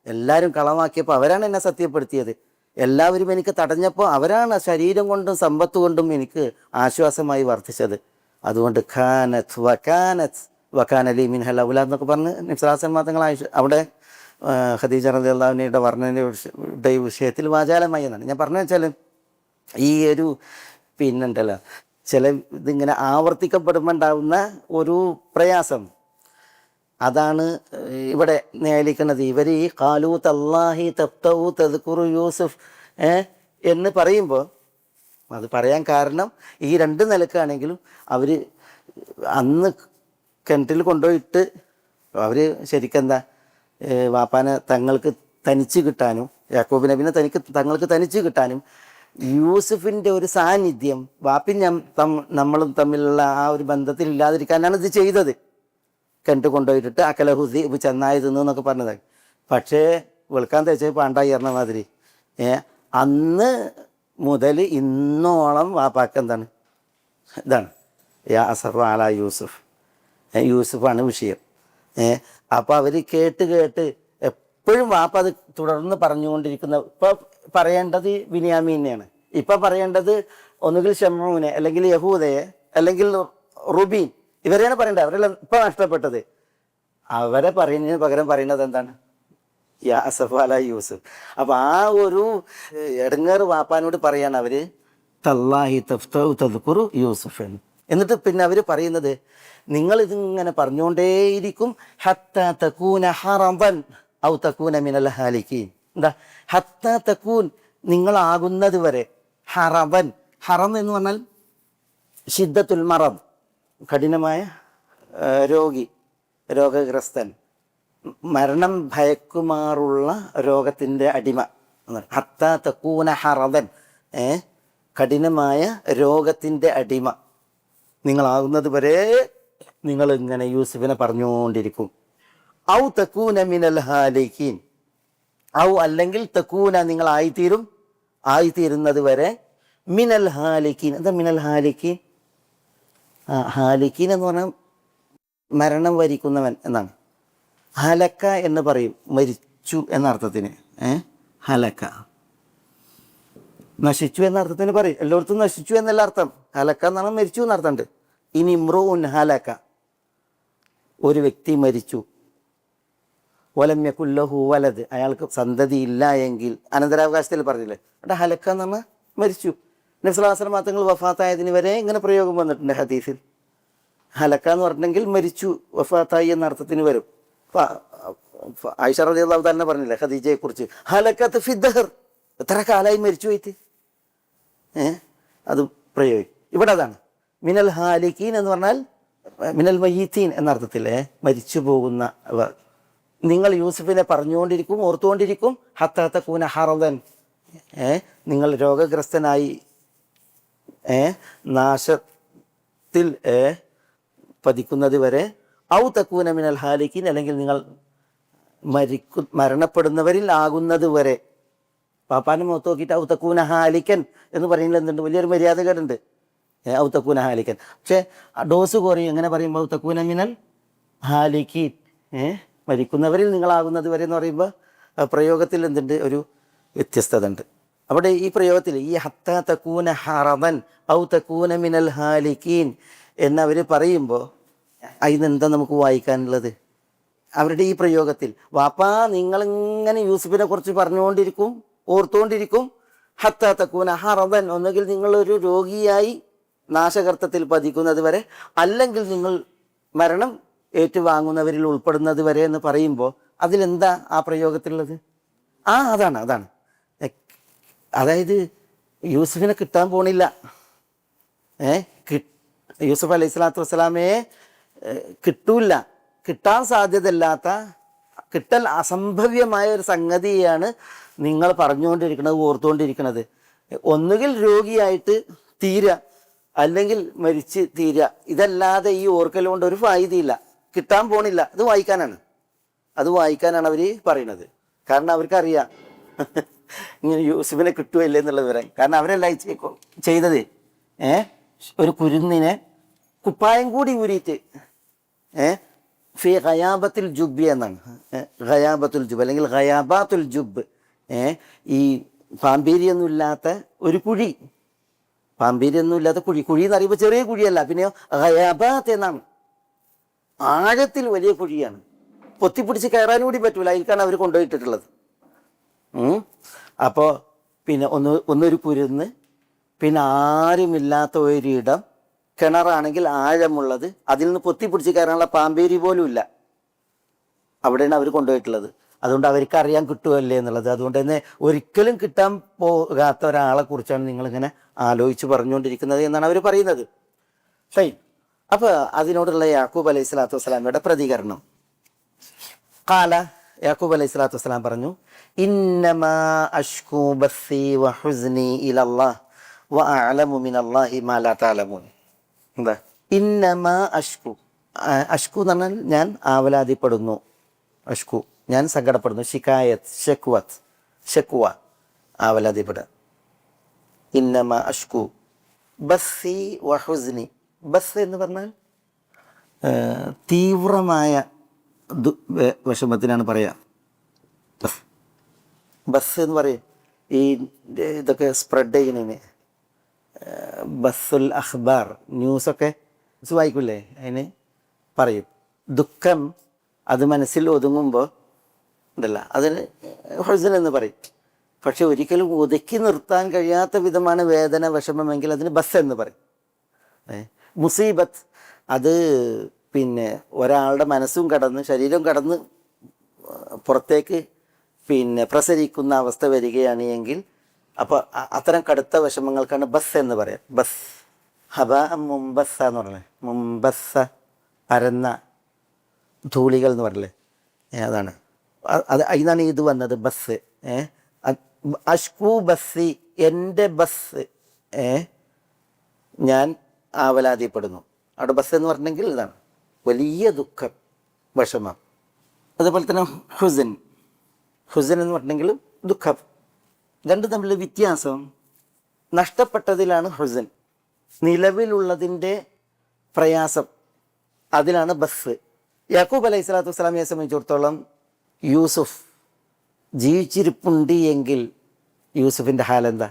എല്ലാവരും കളമാക്കിയപ്പോൾ അവരാണ് എന്നെ സത്യപ്പെടുത്തിയത്. എല്ലാവരും എനിക്ക് തടഞ്ഞപ്പോൾ അവരാണ് ശരീരം കൊണ്ടും സമ്പത്ത് കൊണ്ടും എനിക്ക് ആശ്വാസമായി വർദ്ധിച്ചത്. അതുകൊണ്ട് ഖാനത്ത് വക്കാനലി മിൻഹൽ ഔല എന്നൊക്കെ പറഞ്ഞ് നിസ്വാസമതങ്ങൾ അവിടെ ഖദീജ റളിയല്ലാഹു അൻഹയുടെ വർണ്ണനയുടെ വിഷയത്തിൽ വാചാലമായി എന്നാണ് ഞാൻ പറഞ്ഞു. വെച്ചാൽ ഈ ഒരു പിന്നുണ്ടല്ലോ, ചില ഇതിങ്ങനെ ആവർത്തിക്കപ്പെടുമ്പോൾ ഉണ്ടാവുന്ന ഒരു പ്രയാസം, അതാണ് ഇവിടെ നേലിക്കുന്നത്. ഇവർ ഈ ഖാലൂ തല്ലാഹി തഫ്തഊ തദ്കുറു യൂസുഫ് എന്ന് പറയുമ്പോൾ അത് പറയാൻ കാരണം ഈ രണ്ട് നിലക്കാണെങ്കിലും അവർ അന്ന് കിണറ്റിൽ കൊണ്ടുപോയിട്ട് അവർ ശരിക്കെന്താ വാപ്പാനെ തങ്ങൾക്ക് തനിച്ച് കിട്ടാനും യാക്കൂബ് നബിനെ തങ്ങൾക്ക് തനിച്ച് കിട്ടാനും യൂസുഫിൻ്റെ ഒരു സാന്നിധ്യം വാപ്പിൻ നമ്മളും തമ്മിലുള്ള ആ ഒരു ബന്ധത്തിൽ ഇല്ലാതിരിക്കാനാണ് ഇത് ചെയ്തത്. കിണറ്റ് കൊണ്ടുപോയിട്ടിട്ട് അക്കലഹുദി ചെന്നായി തിന്നു എന്നൊക്കെ പറഞ്ഞത്. പക്ഷേ വെളുക്കാൻ തേച്ച് പാണ്ടായി പറഞ്ഞ മാതിരി അന്ന് മുതൽ ഇന്നോളം വാപ്പാക്ക് എന്താണ് ഇതാണ് യാ അസറു അല യൂസുഫ്, യൂസുഫാണ് വിഷയം. അപ്പോൾ അവർ കേട്ട് എപ്പോഴും വാപ്പ അത് തുടർന്ന് പറഞ്ഞുകൊണ്ടിരിക്കുന്ന, ഇപ്പോൾ പറയേണ്ടത് ബിനിയാമീനെയാണ്, ഇപ്പം പറയേണ്ടത് ഒന്നുകിൽ ഷമ്മൂനെ അല്ലെങ്കിൽ യഹൂദയെ അല്ലെങ്കിൽ റുബീൻ, ഇവരെയാണ് പറയേണ്ടത്. അവരെല്ലാം ഇപ്പം നഷ്ടപ്പെട്ടത്. അവരെ പറയുന്നതിന് പകരം പറയുന്നത് എന്താണ്? യാ അസഫ് അല യൂസുഫ്. അപ്പോൾ ആ ഒരു എടങ്ങേറ് വാപ്പാനോട് പറയാണ് അവർ തല്ലാഹി തഫ്തഉ തദ്കുറു യൂസുഫ് എന്ന്. എന്നിട്ട് പിന്നെ അവർ പറയുന്നത് നിങ്ങളിതിങ്ങനെ പറഞ്ഞുകൊണ്ടേയിരിക്കും ഹത്താ തകൂന ഹറബൻ ഔ തകൂന മിനൽ ഹാലിക്കീൻ. എന്താ ഹത്താ തകൂൻ, നിങ്ങളാകുന്നത് വരെ. ഹറബൻ, ഹറം എന്ന് പറഞ്ഞാൽ ഷിദ്ദത്തുൽ മറദ്, കഠിനമായ രോഗഗ്രസ്തൻ, മരണം ഭയക്കുമാറുള്ള രോഗത്തിൻ്റെ അടിമ. ഹത്താ തകൂന ഹറബൻ, കഠിനമായ രോഗത്തിൻ്റെ അടിമ നിങ്ങളാകുന്നത് വരെ നിങ്ങൾ ഇങ്ങനെ യൂസുഫിനെ പറഞ്ഞുകൊണ്ടിരിക്കും. ഔ തകൂന മിനൽ ഹാലിക്കീൻ, ഔ അല്ലെങ്കിൽ തകൂന ആയിത്തീരുന്നത് വരെ മിനൽ ഹാലിക്കീൻ. എന്താ മിനൽ ഹാലിക്കീൻ? ഹാലിക്കീൻ എന്ന് പറഞ്ഞാൽ മരണം വരിക്കുന്നവൻ എന്നാണ്. ഹലക്ക എന്ന് പറയും, മരിച്ചു എന്ന അർത്ഥത്തിന്. ഹലക്ക നശിച്ചു എന്ന അർത്ഥത്തിന് പറയും. എല്ലായിടത്തും നശിച്ചു എന്നല്ല അർത്ഥം. ഹലക്ക എന്നാണ് മരിച്ചു എന്നർത്ഥമുണ്ട്. ഇനി ഇമ്രുഉൻ ഹലക്ക, ഒരു വ്യക്തി മരിച്ചു. വലം യകുൽ ലഹു വലദ്, അയാൾക്ക് സന്തതി ഇല്ല എങ്കിൽ, അനന്തരാവകാശത്തിൽ പറഞ്ഞില്ലേ, അവിടെ ഹലക്ക എന്ന് പറഞ്ഞാൽ മരിച്ചു. നബി സ്വല്ലല്ലാഹു അലൈഹി വസല്ലം തങ്ങൾ വഫാത്തായതിന് വരെ ഇങ്ങനെ പ്രയോഗം വന്നിട്ടുണ്ട് ഹദീസിൽ. ഹലക്ക എന്ന് പറഞ്ഞിട്ടുണ്ടെങ്കിൽ മരിച്ചു, വഫാത്തായി എന്ന അർത്ഥത്തിന് വരും. ആയിഷ റളിയല്ലാഹു തആല പറഞ്ഞില്ലേ ഖദീജയെ കുറിച്ച്, ഹലക്കത്ത് ഫിദ്ദഹർ, എത്ര കാലമായി മരിച്ചു പോയിട്ട്. അത് പ്രയോഗിക്കും ഇവിടെ. അതാണ് മിനൽ ഹാലിക്കീൻ എന്ന് പറഞ്ഞാൽ മിനൽ മയ്യീത്തീൻ എന്ന അർത്ഥത്തിലെ മരിച്ചു പോകുന്ന. നിങ്ങൾ യൂസുഫിനെ പറഞ്ഞുകൊണ്ടിരിക്കും, ഓർത്തുകൊണ്ടിരിക്കും. ഹത്താ തകൂന ഹറദൻ, നിങ്ങൾ രോഗഗ്രസ്തനായി നാശത്തിൽ പതിക്കുന്നത് വരെ. ഔ തകൂന മിനൽ ഹാലിക്കീൻ, അല്ലെങ്കിൽ നിങ്ങൾ മരണപ്പെടുന്നവരിൽ ആകുന്നത് വരെ. പാപ്പാനെ മുഖത്ത് നോക്കിയിട്ട് ഔ തകൂന ഹാലിക്കൻ എന്ന് പറയുന്നത് എന്തുണ്ട്? വലിയൊരു മര്യാദകേടുണ്ട്. ഔ തകൂന ഹാലിക്കൻ. പക്ഷേ ഡോസ് കുറയും. എങ്ങനെ പറയുമ്പോൾ ഔ തകൂന മിനൽ ഹാലിക്കീൻ, മരിക്കുന്നവരിൽ നിങ്ങളാകുന്നത് വരെ എന്ന് പറയുമ്പോൾ പ്രയോഗത്തിൽ എന്തുണ്ട്? ഒരു വ്യത്യസ്തത ഉണ്ട്. അവിടെ ഈ പ്രയോഗത്തിൽ ഈ ഹത്താ തകൂന ഹറദൻ ഔ തകൂന മിനൽ ഹാലിക്കീൻ എന്നവർ പറയുമ്പോൾ അതിനെന്താ നമുക്ക് വായിക്കാനുള്ളത്? അവരുടെ ഈ പ്രയോഗത്തിൽ വാപ്പാ നിങ്ങളിങ്ങനെ യൂസുഫിനെ കുറിച്ച് പറഞ്ഞുകൊണ്ടിരിക്കും, ഓർത്തുകൊണ്ടിരിക്കും. ഹത്താ തകൂന ഹറദൻ, ഒന്നുകിൽ നിങ്ങളൊരു രോഗിയായി നാശകർത്തത്തിൽ പതിക്കുന്നത് വരെ, അല്ലെങ്കിൽ നിങ്ങൾ മരണം ഏറ്റുവാങ്ങുന്നവരിൽ ഉൾപ്പെടുന്നത് വരെ എന്ന് പറയുമ്പോൾ അതിലെന്താ ആ പ്രയോഗത്തിലുള്ളത്? അതാണ്. അതായത് യൂസുഫിനെ കിട്ടാൻ പോണില്ല. യൂസുഫ് അലൈഹി സ്വലാത്തു വസ്സലാമയെ കിട്ടൂല. കിട്ടാൻ സാധ്യതയില്ലാത്ത, കിട്ടൽ അസംഭവ്യമായ ഒരു സംഗതിയാണ് നിങ്ങൾ പറഞ്ഞുകൊണ്ടിരിക്കുന്നത്, ഓർത്തുകൊണ്ടിരിക്കുന്നത്. ഒന്നുകിൽ രോഗിയായിട്ട് തീരുക, അല്ലെങ്കിൽ മരിച്ച് തീരുക. ഇതല്ലാതെ ഈ ഓർക്കൽ കൊണ്ട് ഒരു ഫായിദയില്ല, കിട്ടാൻ പോണില്ല. അത് വായിക്കാനാണ് അവർ പറയുന്നത്. കാരണം അവർക്കറിയാം ഇങ്ങനെ യൂസുഫിനെ കിട്ടുകയില്ല എന്നുള്ള വിവരം. കാരണം അവരല്ല ചെയ്തത്. ഒരു കുരുന്നിനെ കുപ്പായം കൂടി ഊരിയിട്ട് ഫി ഖയാബത്തുൽ ജുബ് എന്നാണ്. ഖയാബത്തുൽ ജുബ് അല്ലെങ്കിൽ ഖയാബാത്തുൽ ജുബ്, ഈ പാമ്പേരിയൊന്നും ഇല്ലാത്ത ഒരു കുഴി. പാമ്പേരിയൊന്നും ഇല്ലാത്ത കുഴി എന്ന് അറിയുമ്പോൾ ചെറിയ കുഴിയല്ല, പിന്നെയോ ഖയാബാത്ത് എന്നാണ്. ആഴത്തിൽ വലിയ കുഴിയാണ്. പൊത്തിപ്പിടിച്ച് കയറാൻ കൂടി പറ്റൂല, അതിൽക്കാണ് അവർ കൊണ്ടുപോയിട്ടിട്ടുള്ളത്. അപ്പോൾ പിന്നെ ഒന്നൊരു കുരുന്ന്, പിന്നെ ആരുമില്ലാത്ത ഒരിടം, കിണറാണെങ്കിൽ ആഴമുള്ളത്, അതിൽ നിന്ന് പൊത്തിപ്പിടിച്ച് കയറാനുള്ള പാമ്പേരി പോലും ഇല്ല. അവിടെയാണ് അവർ കൊണ്ടുപോയിട്ടുള്ളത്. അതുകൊണ്ട് അവർക്ക് അറിയാൻ കിട്ടുമല്ലേ എന്നുള്ളത്. അതുകൊണ്ട് തന്നെ ഒരിക്കലും കിട്ടാൻ പോകാത്ത ഒരാളെ കുറിച്ചാണ് നിങ്ങളിങ്ങനെ ആലോചിച്ച് പറഞ്ഞുകൊണ്ടിരിക്കുന്നത് എന്നാണ് അവർ പറയുന്നത്. ശരി. അപ്പോൾ അതിനോടുള്ള യാക്കൂബ് അലൈഹി സ്വലാത്തു വസ്സലാമയുടെ പ്രതികരണം. ഖാല, യാക്കൂബ് അലൈഹി സ്വലാത്തു വസ്സലാം പറഞ്ഞു, ഇന്നമാ അഷ്കൂ ബസ്സി വഹുസ്നി ഇലല്ലാഹ് വഅഅലമു മിനല്ലാഹി മാ ലാ തഅലമൂൻ. എന്താ ഇന്നമാ അഷ്കു? അഷ്കു എന്ന് പറഞ്ഞാൽ ഞാൻ ആവലാതിപ്പെടുന്നു. അഷ്കു ഞാൻ സങ്കടപ്പെടുന്നു. ഷിക്കായത്ത്, ഷക്വ, ആവലാതിപ്പെടുക. ഇന്നമാ അഷ്കു ബസ്സി വഹുസ്നി. ബസ് എന്ന് പറഞ്ഞാൽ തീവ്രമായ വിഷമത്തിനാണ് പറയുക. ബസ് എന്ന് പറയും ഈ ഇതൊക്കെ സ്പ്രെഡ് ചെയ്യുന്നതിന്. ബസ്സുൽ അഖ്ബാർ, ന്യൂസൊക്കെ വായിക്കില്ലേ, അതിന് പറയും. ദുഃഖം അത് മനസ്സിൽ ഒതുങ്ങുമ്പോൾ ഉണ്ടല്ല, അതിന് ഹുസ്ൻ എന്ന് പറയും. പക്ഷെ ഒരിക്കലും ഒതുക്കി നിർത്താൻ കഴിയാത്ത വിധമാണ് വേദന, വിഷമമെങ്കിൽ അതിന് ബസ് എന്ന് പറയും. മുസീബത്ത് അത് പിന്നെ ഒരാളുടെ മനസ്സും കടന്ന് ശരീരം കടന്ന് പുറത്തേക്ക് പിന്നെ പ്രസരിക്കുന്ന അവസ്ഥ വരികയാണ് എങ്കിൽ അപ്പോൾ അത്തരം കടുത്ത വിഷമങ്ങൾക്കാണ് ബസ് എന്ന് പറയാം. ബസ് ഹബ മുംബസ്സ എന്ന് പറഞ്ഞേ, മുംബസ്സ പരന്ന ധൂളികൾ എന്ന് പറയല്ലേ, അതാണ്. അത് അതിനാണ് ഇത് വന്നത്, ബസ്. അഷ്കൂ ബസ്സി, എൻ്റെ ബസ് ഞാൻ ആവലാതിപ്പെടുന്നു. അവിടെ ബസ് എന്ന് പറഞ്ഞെങ്കിൽ ഇതാണ് വലിയ ദുഃഖം, വിഷമം. അതുപോലെ തന്നെ ഹുസൻ എന്ന് പറഞ്ഞെങ്കിലും ദുഃഖം. രണ്ടും തമ്മിലുള്ള വ്യത്യാസം, നഷ്ടപ്പെട്ടതിലാണ് ഹുസൻ, നിലവിലുള്ളതിൻ്റെ പ്രയാസം അതിലാണ് ബസ്. യാക്കൂബ് അലൈഹി സ്വലാത്തു വസ്സലാമിയെ സംബന്ധിച്ചിടത്തോളം യൂസുഫ് ജീവിച്ചിരിപ്പുണ്ട് എങ്കിൽ യൂസുഫിൻ്റെ ഹാലെന്താ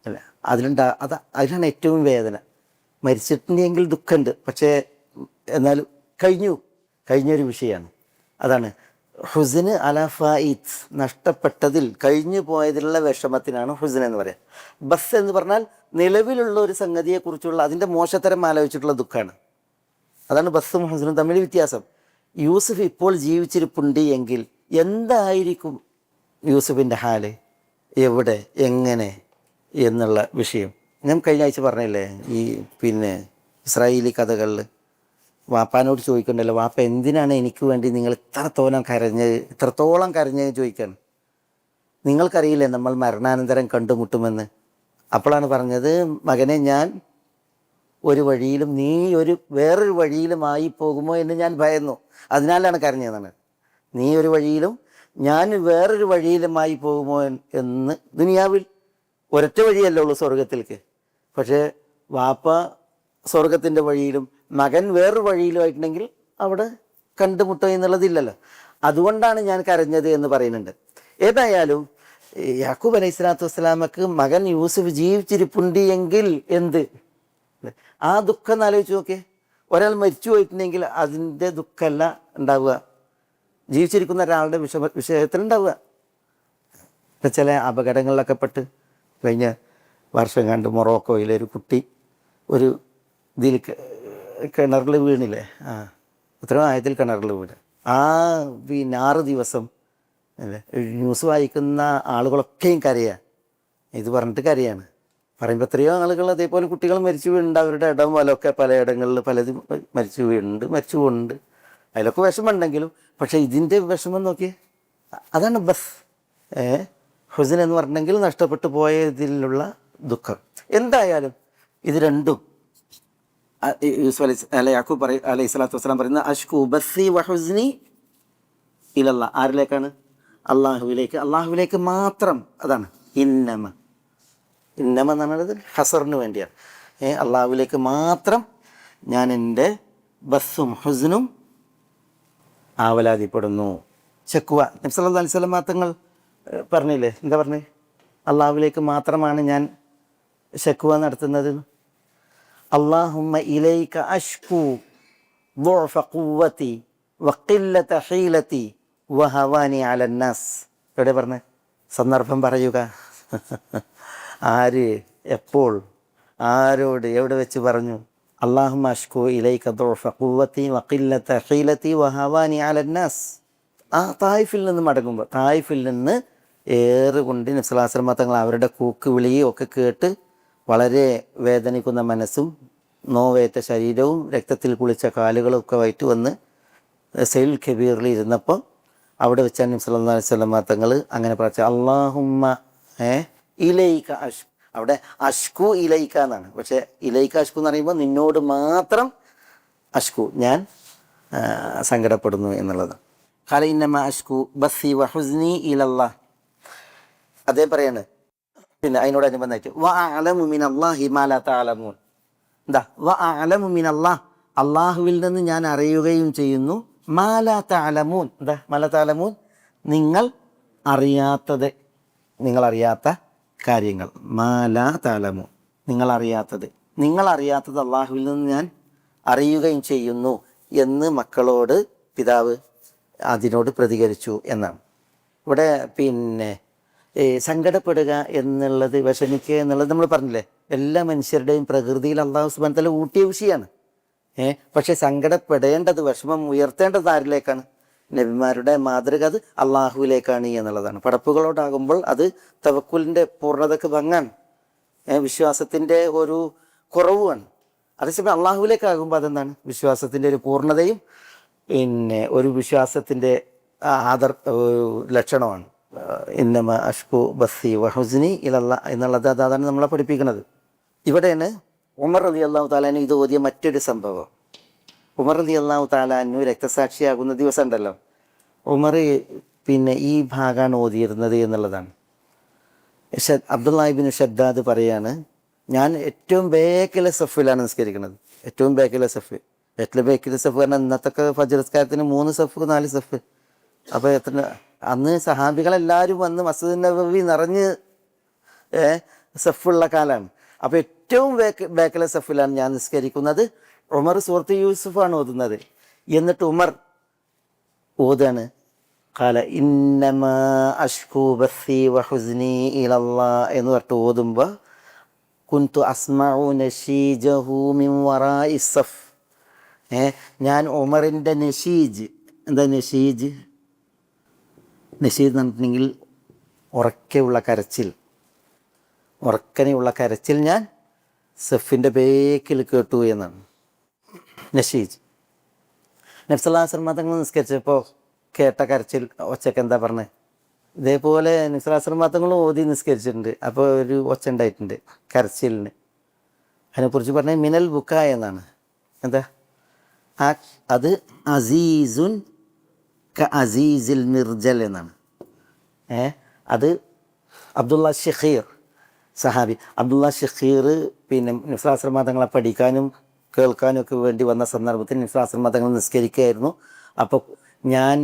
അല്ല അതിലാണ് ഏറ്റവും വേദന. മരിച്ചിട്ടുണ്ടെങ്കിൽ ദുഃഖമുണ്ട്, പക്ഷേ എന്നാലും കഴിഞ്ഞൊരു വിഷയമാണ്. അതാണ് ഹുസ്ന് അല ഫായിത്ത്, നഷ്ടപ്പെട്ടതിൽ കഴിഞ്ഞു പോയതിലുള്ള വിഷമത്തിനാണ് ഹുസ്ൻ എന്ന് പറയുക. ബസ് എന്ന് പറഞ്ഞാൽ നിലവിലുള്ള ഒരു സംഗതിയെക്കുറിച്ചുള്ള അതിൻ്റെ മോശത്തരം ആലോചിച്ചിട്ടുള്ള ദുഃഖമാണ്. അതാണ് ബസ്സും ഹുസ്നും തമ്മിൽ വ്യത്യാസം. യൂസുഫ് ഇപ്പോൾ ജീവിച്ചിരിപ്പുണ്ട് എങ്കിൽ എന്തായിരിക്കും യൂസുഫിൻ്റെ ഹാല്, എവിടെ, എങ്ങനെ എന്നുള്ള വിഷയം ഞാൻ കഴിഞ്ഞ ആഴ്ച പറഞ്ഞില്ലേ. ഈ പിന്നെ ഇസ്രായേലി കഥകളിൽ വാപ്പാനോട് ചോദിക്കണ്ടല്ലോ, വാപ്പ എന്തിനാണ് എനിക്ക് വേണ്ടി നിങ്ങൾ ഇത്രത്തോളം കരഞ്ഞത് ചോദിക്കാൻ. നിങ്ങൾക്കറിയില്ലേ നമ്മൾ മരണാനന്തരം കണ്ടുമുട്ടുമെന്ന്. അപ്പോഴാണ് പറഞ്ഞത്, മകനെ ഞാൻ ഒരു വഴിയിലും നീ വേറൊരു വഴിയിലുമായി പോകുമോ എന്ന് ഞാൻ ഭയന്നു, അതിനാലാണ് കരഞ്ഞതെന്നാണ്. നീ ഒരു വഴിയിലും ഞാൻ വേറൊരു വഴിയിലുമായി പോകുമോ എന്ന്. ദുനിയാവിൽ ഒരൊറ്റ വഴിയല്ലേ ഉള്ളൂ സ്വർഗത്തിലേക്ക്. പക്ഷേ വാപ്പ സ്വർഗത്തിൻ്റെ വഴിയിലും മകൻ വേറൊരു വഴിയിലുമായിട്ടുണ്ടെങ്കിൽ അവിടെ കണ്ടുമുട്ടുക എന്നുള്ളതില്ലല്ലോ. അതുകൊണ്ടാണ് ഞാൻ കരഞ്ഞത് എന്ന് പറയുന്നുണ്ട്. ഏതായാലും യാക്കൂബ് അലൈഹി സ്വലാത്തു വസ്സലാമക്ക് മകൻ യൂസുഫ് ജീവിച്ചിരിപ്പുണ്ട് എങ്കിൽ എന്ത്, ആ ദുഃഖം എന്ന് ആലോചിച്ച് നോക്കിയേ. ഒരാൾ മരിച്ചു പോയിട്ടുണ്ടെങ്കിൽ അതിൻ്റെ ദുഃഖമല്ല ഉണ്ടാവുക, ജീവിച്ചിരിക്കുന്ന ഒരാളുടെ വിഷയത്തിലുണ്ടാവുക. ഇപ്പം ചില അപകടങ്ങളിലൊക്കെ പെട്ട് കഴിഞ്ഞ വർഷം കണ്ട് മൊറോക്കോയിലെ ഒരു കുട്ടി ഒരു ഇതിൽ കിണറിൽ വീണില്ലേ, ഉത്തരവാദിത്തത്തിൽ കിണറിൽ വീണ് പിന്നെ 6 ദിവസം അല്ലേ. ന്യൂസ് വായിക്കുന്ന ആളുകളൊക്കെയും കരയുക, ഇത് പറഞ്ഞിട്ട് കരയാണ്. പറയുമ്പോൾ എത്രയോ ആളുകൾ അതേപോലെ കുട്ടികൾ മരിച്ചു വീണുണ്ട്. അവരുടെ ഇടം വലമൊക്കെ പലയിടങ്ങളിൽ പലതും മരിച്ചു പോകുന്നുണ്ട്. അതിലൊക്കെ വിഷമമുണ്ടെങ്കിലും, പക്ഷേ ഇതിൻ്റെ വിഷമം നോക്കിയേ, അതാണ് ബസ്. ഹുസ്ൻ എന്ന് പറഞ്ഞെങ്കിൽ നഷ്ടപ്പെട്ടു പോയതിലുള്ള ദുഃഖം. എന്തായാലും ഇത് രണ്ടും യൂസുഫ് യാക്കൂബ് അലൈഹി സ്വലാത്തു വസ്സലാം പറയുന്ന അഷ്കു ബസ്സി വഹുസ്നി ഇലല്ലാ, ആരിലേക്കാണ്? അള്ളാഹുവിലേക്ക് മാത്രം. അതാണ് ഇന്നമ എന്ന് പറയുന്നത് ഹസറിന് വേണ്ടിയാണ്. അള്ളാഹുവിലേക്ക് മാത്രം ഞാൻ എൻ്റെ ബസ്സും ഹുസ്നും ആവലാതിപ്പെടുന്നു. ശക്വ നബി സല്ലല്ലാഹു അലൈഹി വസല്ലം തങ്ങൾ പറഞ്ഞില്ലേ, എന്താ പറഞ്ഞേ? അള്ളാഹുവിലേക്ക് മാത്രമാണ് ഞാൻ ശക്വ നടത്തുന്നത്. അല്ലാഹുമ്മ ഇലൈക അഷ്കു ضعف قوتي وقلة حيلتي وهواني على الناس. എവിടെ പറഞ്ഞേ? സന്ദർഭം പറയുക. ആര്, എപ്പോൾ, ആരോട്, എവിടെ വെച്ച് പറഞ്ഞു? അല്ലാഹുമ്മ അഷ്കു ഇലൈക ضعف قوتي وقلة حيلتي وهواني على الناس. ആ തായിഫിൽ നിന്ന് മടങ്ങുമ്പോൾ, തായിഫിൽ നിന്ന് ഏറുകൊണ്ട് നബി സല്ലല്ലാഹു അലൈഹി വസല്ലം തങ്ങൾ അവരുടെ കൂക്ക് വിളിയും ഒക്കെ കേട്ട് വളരെ വേദനിക്കുന്ന മനസ്സും നോവേറ്റ ശരീരവും രക്തത്തിൽ കുളിച്ച കാലുകളും ഒക്കെ ആയിട്ട് വന്ന് സൈൽ കബീറിൽ ഇരുന്നപ്പോൾ അവിടെ വെച്ചാൽ നബി സല്ലല്ലാഹു അലൈഹി വസല്ലം തങ്ങൾ അങ്ങനെ പറഞ്ഞു, അല്ലാഹുമ്മ ഇലൈക അഷ്കു. അവിടെ അഷ്കു ഇലൈക എന്നാണ്, പക്ഷേ ഇലൈക അഷ്കു എന്ന് പറയുമ്പോൾ നിന്നോട് മാത്രം അഷ്കു, ഞാൻ സങ്കടപ്പെടുന്നു എന്നുള്ളത്. ഖാല ഇന്നമ അഷ്കു ബസ്സി വഹുസ്നി ഇലല്ലാഹ്. അതേ പറയാണ്. പിന്നെ അതിനോടനുബന്ധമായിട്ട് വ അഅലമു മിനല്ലാഹി മാ ലാ തഅലമൂൻ. എന്താ? വ അഅലമു മിനല്ലാഹ്, അള്ളാഹുവിൽ നിന്ന് ഞാൻ അറിയുകയും ചെയ്യുന്നു. മാ ലാ തഅലമൂൻ. എന്താ മാ ലാ തഅലമൂൻ? നിങ്ങൾ അറിയാത്തത്, നിങ്ങളറിയാത്ത കാര്യങ്ങൾ. മാ ലാ തഅലമൂൻ, നിങ്ങളറിയാത്തത് അള്ളാഹുവിൽ നിന്ന് ഞാൻ അറിയുകയും ചെയ്യുന്നു എന്ന് മക്കളോട് പിതാവ് അതിനോട് പ്രതികരിച്ചു എന്നാണ്. ഇവിടെ പിന്നെ സങ്കടപ്പെടുക എന്നുള്ളത്, വിഷമിക്കുക എന്നുള്ളത് നമ്മൾ പറഞ്ഞില്ലേ, എല്ലാ മനുഷ്യരുടെയും പ്രകൃതിയിൽ അള്ളാഹു സുബ്ഹാനഹു വ തആല ഊട്ടിയ വിഷയമാണ്. പക്ഷേ സങ്കടപ്പെടേണ്ടത്, വിഷമം ഉയർത്തേണ്ടത് ആരിലേക്കാണ്? നബിമാരുടെ മാതൃക അത് അള്ളാഹുവിലേക്കാണ് എന്നുള്ളതാണ്. പടപ്പുകളോടാകുമ്പോൾ അത് തവക്കുലിൻ്റെ പൂർണ്ണതക്ക് ഭംഗാണ്, വിശ്വാസത്തിൻ്റെ ഒരു കുറവുമാണ്. അതേസമയം അള്ളാഹുവിലേക്കാകുമ്പോൾ അതെന്താണ്? വിശ്വാസത്തിൻ്റെ ഒരു പൂർണ്ണതയും പിന്നെ ഒരു വിശ്വാസത്തിൻ്റെ ലക്ഷണമാണ്. ഇന്നമ അഷ്കു ബസ്സി വഹുസ്നി ഇലല്ലാ എന്നുള്ളത് അതാണ് നമ്മളെ പഠിപ്പിക്കുന്നത്. ഇവിടെയാണ് ഉമർ റളിയല്ലാഹു തആല അൻഹു ഇത് ഓതിയ മറ്റൊരു സംഭവം. ഉമർ റളിയല്ലാഹു തആല അൻഹു രക്തസാക്ഷിയാകുന്ന ദിവസം ഉണ്ടല്ലോ, ഉമർ പിന്നെ ഈ ഭാഗമാണ് ഓതിയിരുന്നത് എന്നുള്ളതാണ്. അബ്ദുല്ലാഹ് ഇബ്നു ഷദ്ദാദ് പറയാണ്, ഞാൻ ഏറ്റവും ബേക്കിലെ സഫിലാണ് നിസ്കരിക്കുന്നത്. ഏറ്റവും ബേക്കിലെ സഫ് പറഞ്ഞാൽ ഇന്നത്തൊക്കെ ഫജ്ർ നിസ്കാരത്തിന് 3 സഫ് 4 സഫ്. അപ്പോൾ എത്ര അന്ന് സഹാബികളെല്ലാവരും വന്ന് മസ്ജിദ് നബവി നിറഞ്ഞ് സഫുള്ള കാലമാണ്. അപ്പോൾ ഏറ്റവും ബേക്കിലെ സഫിലാണ് ഞാൻ നിസ്കരിക്കുന്നത്. ഉമർ സൂറത്ത് യൂസുഫാണ് ഓതുന്നത്. എന്നിട്ട് ഉമർ ഓതാണ് ഖാല ഇന്നമാ അഷ്കു ബസ്സി വഹുസ്നി ഇലല്ലാഹ് എന്ന് പറഞ്ഞിട്ട് ഓതുമ്പോൾ കുന്തു അസ്മഉ നശീജഹു മിൻ വറാഇ സഫ്. ഞാൻ ഉമറിൻ്റെ നശീജ്, എന്താ നശീജ്? നശീജ് എന്ന് പറഞ്ഞിട്ടുണ്ടെങ്കിൽ ഉറക്കെയുള്ള കരച്ചിൽ, ഉറക്കനെയുള്ള കരച്ചിൽ ഞാൻ സഫിൻ്റെ ബേക്കിൽ കേട്ടു എന്നാണ് നശീജ്. നബി സല്ലല്ലാഹു അലൈഹി വസല്ലം തങ്ങൾ നിസ്കരിച്ചപ്പോൾ കേട്ട കരച്ചിൽ ഒച്ചക്ക് എന്താ പറഞ്ഞത്? ഇതേപോലെ നബി സല്ലല്ലാഹു അലൈഹി വസല്ലം തങ്ങൾ ഓതി നിസ്കരിച്ചിട്ടുണ്ട്. അപ്പോൾ ഒരു ഒച്ച ഉണ്ടായിട്ടുണ്ട് കരച്ചിലിന്. അതിനെക്കുറിച്ച് പറഞ്ഞത് മിനൽ ബുക്ക എന്നാണ്. എന്താ അത്? അസീസുൻ ക അസീസിൽ മിർജൽ എന്നാണ്. അത് അബ്ദുള്ള ഷഖീർ സഹാബി, അബ്ദുള്ള ഷഖീർ പിന്നെ നബി സല്ലല്ലാഹു അലൈഹി വസല്ലം തങ്ങളെ പഠിക്കാനും കേൾക്കാനും ഒക്കെ വേണ്ടി വന്ന സന്ദർഭത്തിൽ നബി സല്ലല്ലാഹു അലൈഹി വസല്ലം തങ്ങൾ നിസ്കരിക്കുകയായിരുന്നു. അപ്പോൾ ഞാൻ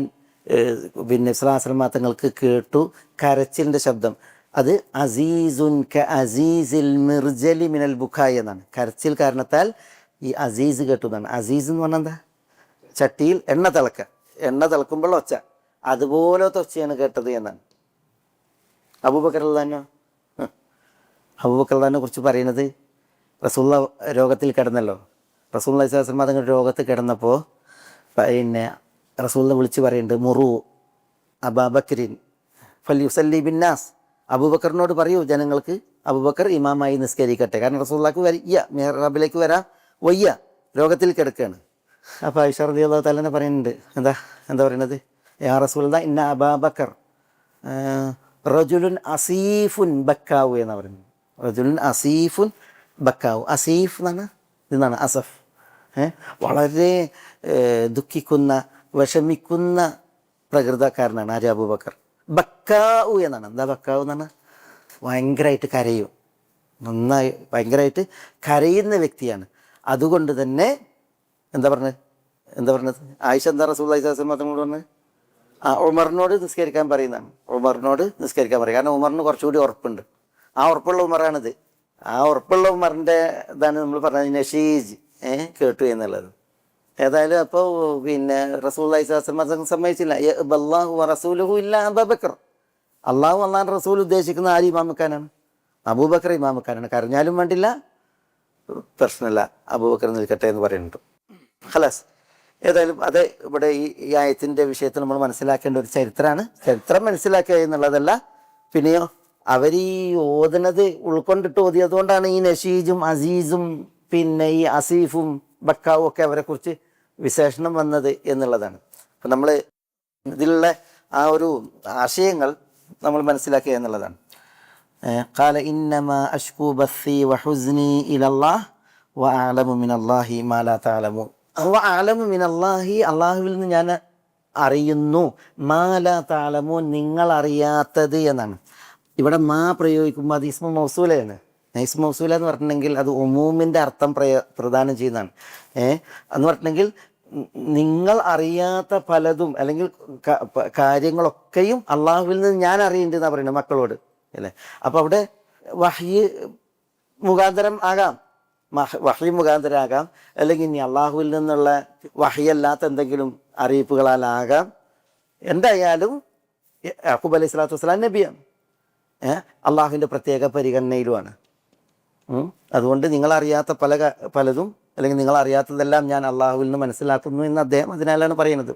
പിന്നെ നബി സല്ലല്ലാഹു അലൈഹി വസല്ലം തങ്ങൾക്ക് കേട്ടു കരച്ചിലിൻ്റെ ശബ്ദം. അത് അസീസുൻ ക അസീസിൽ മിർജലി മിനൽ ബുഖായി എന്നാണ്. കരച്ചിൽ കാരണത്താൽ ഈ അസീസ് കേട്ടു എന്നാണ്. അസീസ് എന്ന് പറഞ്ഞാൽ എന്താ? ചട്ടിയിൽ എണ്ണ തിളക്കുമ്പോൾ ഒച്ച, അതുപോലത്തെ ഒച്ചയാണ് കേട്ടത് എന്നാണ്. അബൂബക്കർ റളിയല്ലാഹു കുറിച്ച് പറയുന്നത്, റസൂലുള്ള രോഗത്തിൽ കിടന്നല്ലോ. റസൂലുള്ളാഹി സ്വല്ലല്ലാഹു അലൈഹി വസല്ലം തങ്ങൾ രോഗത്തിൽ കിടന്നപ്പോൾ പിന്നെ റസൂലുള്ള വിളിച്ച് പറയുന്നുണ്ട്, മുറു അബൂബക്കറിൻ ഫൽയുസല്ലി ബിന്നാസ്. അബൂബക്കറിനോട് പറയൂ ജനങ്ങൾക്ക് അബൂബക്കർ ഇമാമായി നിസ്കരിക്കട്ടെ. കാരണം റസൂലുള്ളാഹിക്ക് വയ്യ, മിഹ്റാബിലേക്ക് വരാൻ വയ്യ, രോഗത്തിൽ കിടക്കുകയാണ്. അപ്പോൾ ആയിഷ റളിയല്ലാഹു തആല തന്നെ പറയുന്നുണ്ട്, എന്താ പറയുന്നത്, യാ റസൂലല്ലാഹ് ഇന്ന അബാബക്കർ റജുലുൻ അസീഫുൻ ബക്കാവു എന്നാണ് പറയുന്നത്. റജുലുൻ അസീഫുൻ ബക്കാവു. അസീഫ് എന്നാണ് അസഫ്, വളരെ ദുഃഖിക്കുന്ന വിഷമിക്കുന്ന പ്രകൃതക്കാരനാണ് ആര്യ അബൂബക്കർ. ബക്കാവു എന്നാണ്. എന്താ ബക്കാവു എന്നാണ്? ഭയങ്കരമായിട്ട് കരയും, നന്നായി ഭയങ്കരമായിട്ട് കരയുന്ന വ്യക്തിയാണ്. അതുകൊണ്ട് തന്നെ എന്താ പറഞ്ഞത് ആയിഷ എന്താ റസൂലുള്ളാഹി സ്വല്ലല്ലാഹു അലൈഹി വസല്ലം പറഞ്ഞത്? ഉമറിനോട് നിസ്കരിക്കാൻ പറയുന്നതാണ്. ഉമറിനോട് നിസ്കരിക്കാൻ പറയും. കാരണം ഉമറിന് കുറച്ചുകൂടി ഉറപ്പുണ്ട്. ആ ഉറപ്പുള്ള ഉമറാണിത്. ആ ഉറപ്പുള്ള ഉമറിൻ്റെ ഇതാണ് നമ്മൾ പറഞ്ഞത് നഷീജ് കേട്ടു എന്നുള്ളത്. ഏതായാലും അപ്പോൾ പിന്നെ റസൂലുള്ളാഹി സ്വല്ലല്ലാഹു അലൈഹി വസല്ലം സമ്മതിച്ചില്ല. അല്ലാഹു വറസൂലുഹു ഇല്ലാ അബൂബക്കർ. അള്ളാഹു അള്ളാഹുവിൻ്റെ റസൂൽ ഉദ്ദേശിക്കുന്ന ആര് ഇമാമക്കാനാണ്? അബൂബക്കർ ഇമാമക്കാനാണ്. കരഞ്ഞാലും വേണ്ടില്ല, പ്രശ്നമില്ല, അബൂബക്കർ നിൽക്കട്ടെ എന്ന് പറയുന്നുണ്ട്. ഖലാസ്. ഏതായാലും അത് ഇവിടെ ഈ ആയത്തിൻ്റെ വിഷയത്തിൽ നമ്മൾ മനസ്സിലാക്കേണ്ട ഒരു ചരിത്രമാണ്. ചരിത്രം മനസ്സിലാക്കുക എന്നുള്ളതല്ല, പിന്നെയോ അവർ ഈ ഓതുന്നത് ഉൾക്കൊണ്ടിട്ട് ഓതിയതുകൊണ്ടാണ് ഈ നഷീജും അസീസും പിന്നെ ഈ അസീഫും ബക്കാവും ഒക്കെ അവരെക്കുറിച്ച് വിശേഷണം വന്നത് എന്നുള്ളതാണ്. അപ്പം നമ്മൾ ഇതിലുള്ള ആ ഒരു ആശയങ്ങൾ നമ്മൾ മനസ്സിലാക്കുക എന്നുള്ളതാണ്. ഖാല ഇന്നമാ അശ്കൂ ബസ്സി വഹുസ്നി ഇലല്ലാഹ് വഅഅലമു മിനല്ലാഹി മാ ലാ തഅലമൂൻ. വഅഅലമു മിനല്ലാഹി, അള്ളാഹുവിൽ നിന്ന് ഞാൻ അറിയുന്നു, മാ ലാ തഅലമൂൻ, നിങ്ങൾ അറിയാത്തത് എന്നാണ്. ഇവിടെ മാ പ്രയോഗിക്കുമ്പോൾ അത് ഇസ്മു മൗസൂലയാണ്. ഇസ്മു മൗസൂല എന്ന് പറഞ്ഞിട്ടുണ്ടെങ്കിൽ അത് ഉമൂമിൻ്റെ അർത്ഥം പ്രദാനം ചെയ്യുന്നതാണ്. എന്ന് പറഞ്ഞിട്ടുണ്ടെങ്കിൽ നിങ്ങൾ അറിയാത്ത പലതും അല്ലെങ്കിൽ കാര്യങ്ങളൊക്കെയും അള്ളാഹുവിൽ നിന്ന് ഞാൻ അറിയുന്നുണ്ട് എന്നാണ് പറയുന്നത് മക്കളോട്, അല്ലേ? അപ്പോൾ അവിടെ വഹ്യ് മുഖാന്തരം ആകാം, വഹ്യ് മുഖാന്തരം ആകാം, അല്ലെങ്കിൽ ഇനി അള്ളാഹുവിൽ നിന്നുള്ള വഹ്യല്ലാത്ത എന്തെങ്കിലും അറിയിപ്പുകളാലാകാം. എന്തായാലും യാക്കൂബ് അലൈഹി സ്വലാത്തു വസ്സലാം നബിയാണ്, അള്ളാഹുവിൻ്റെ പ്രത്യേക പരിഗണനയിലുമാണ്. അതുകൊണ്ട് നിങ്ങളറിയാത്ത പലതും അല്ലെങ്കിൽ നിങ്ങളറിയാത്തതെല്ലാം ഞാൻ അള്ളാഹുവിൽ നിന്ന് മനസ്സിലാക്കുന്നു എന്ന് അദ്ദേഹം അതിനാലാണ് പറയുന്നത്.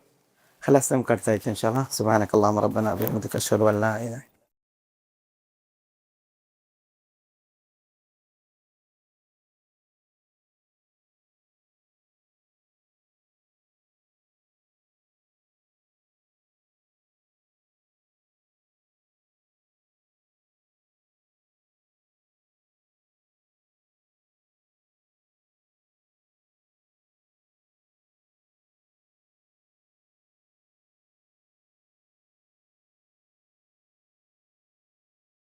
ഖലാസ്. നമുക്ക് അടുത്ത ആഴ്ച ഇൻഷാ അല്ലാഹ്. സുബ്ഹാനക്കല്ലാഹുമ്മ റബ്ബനാ വബിഹംദിക അശ്ഹദു അൻ ലാ ഇലാഹ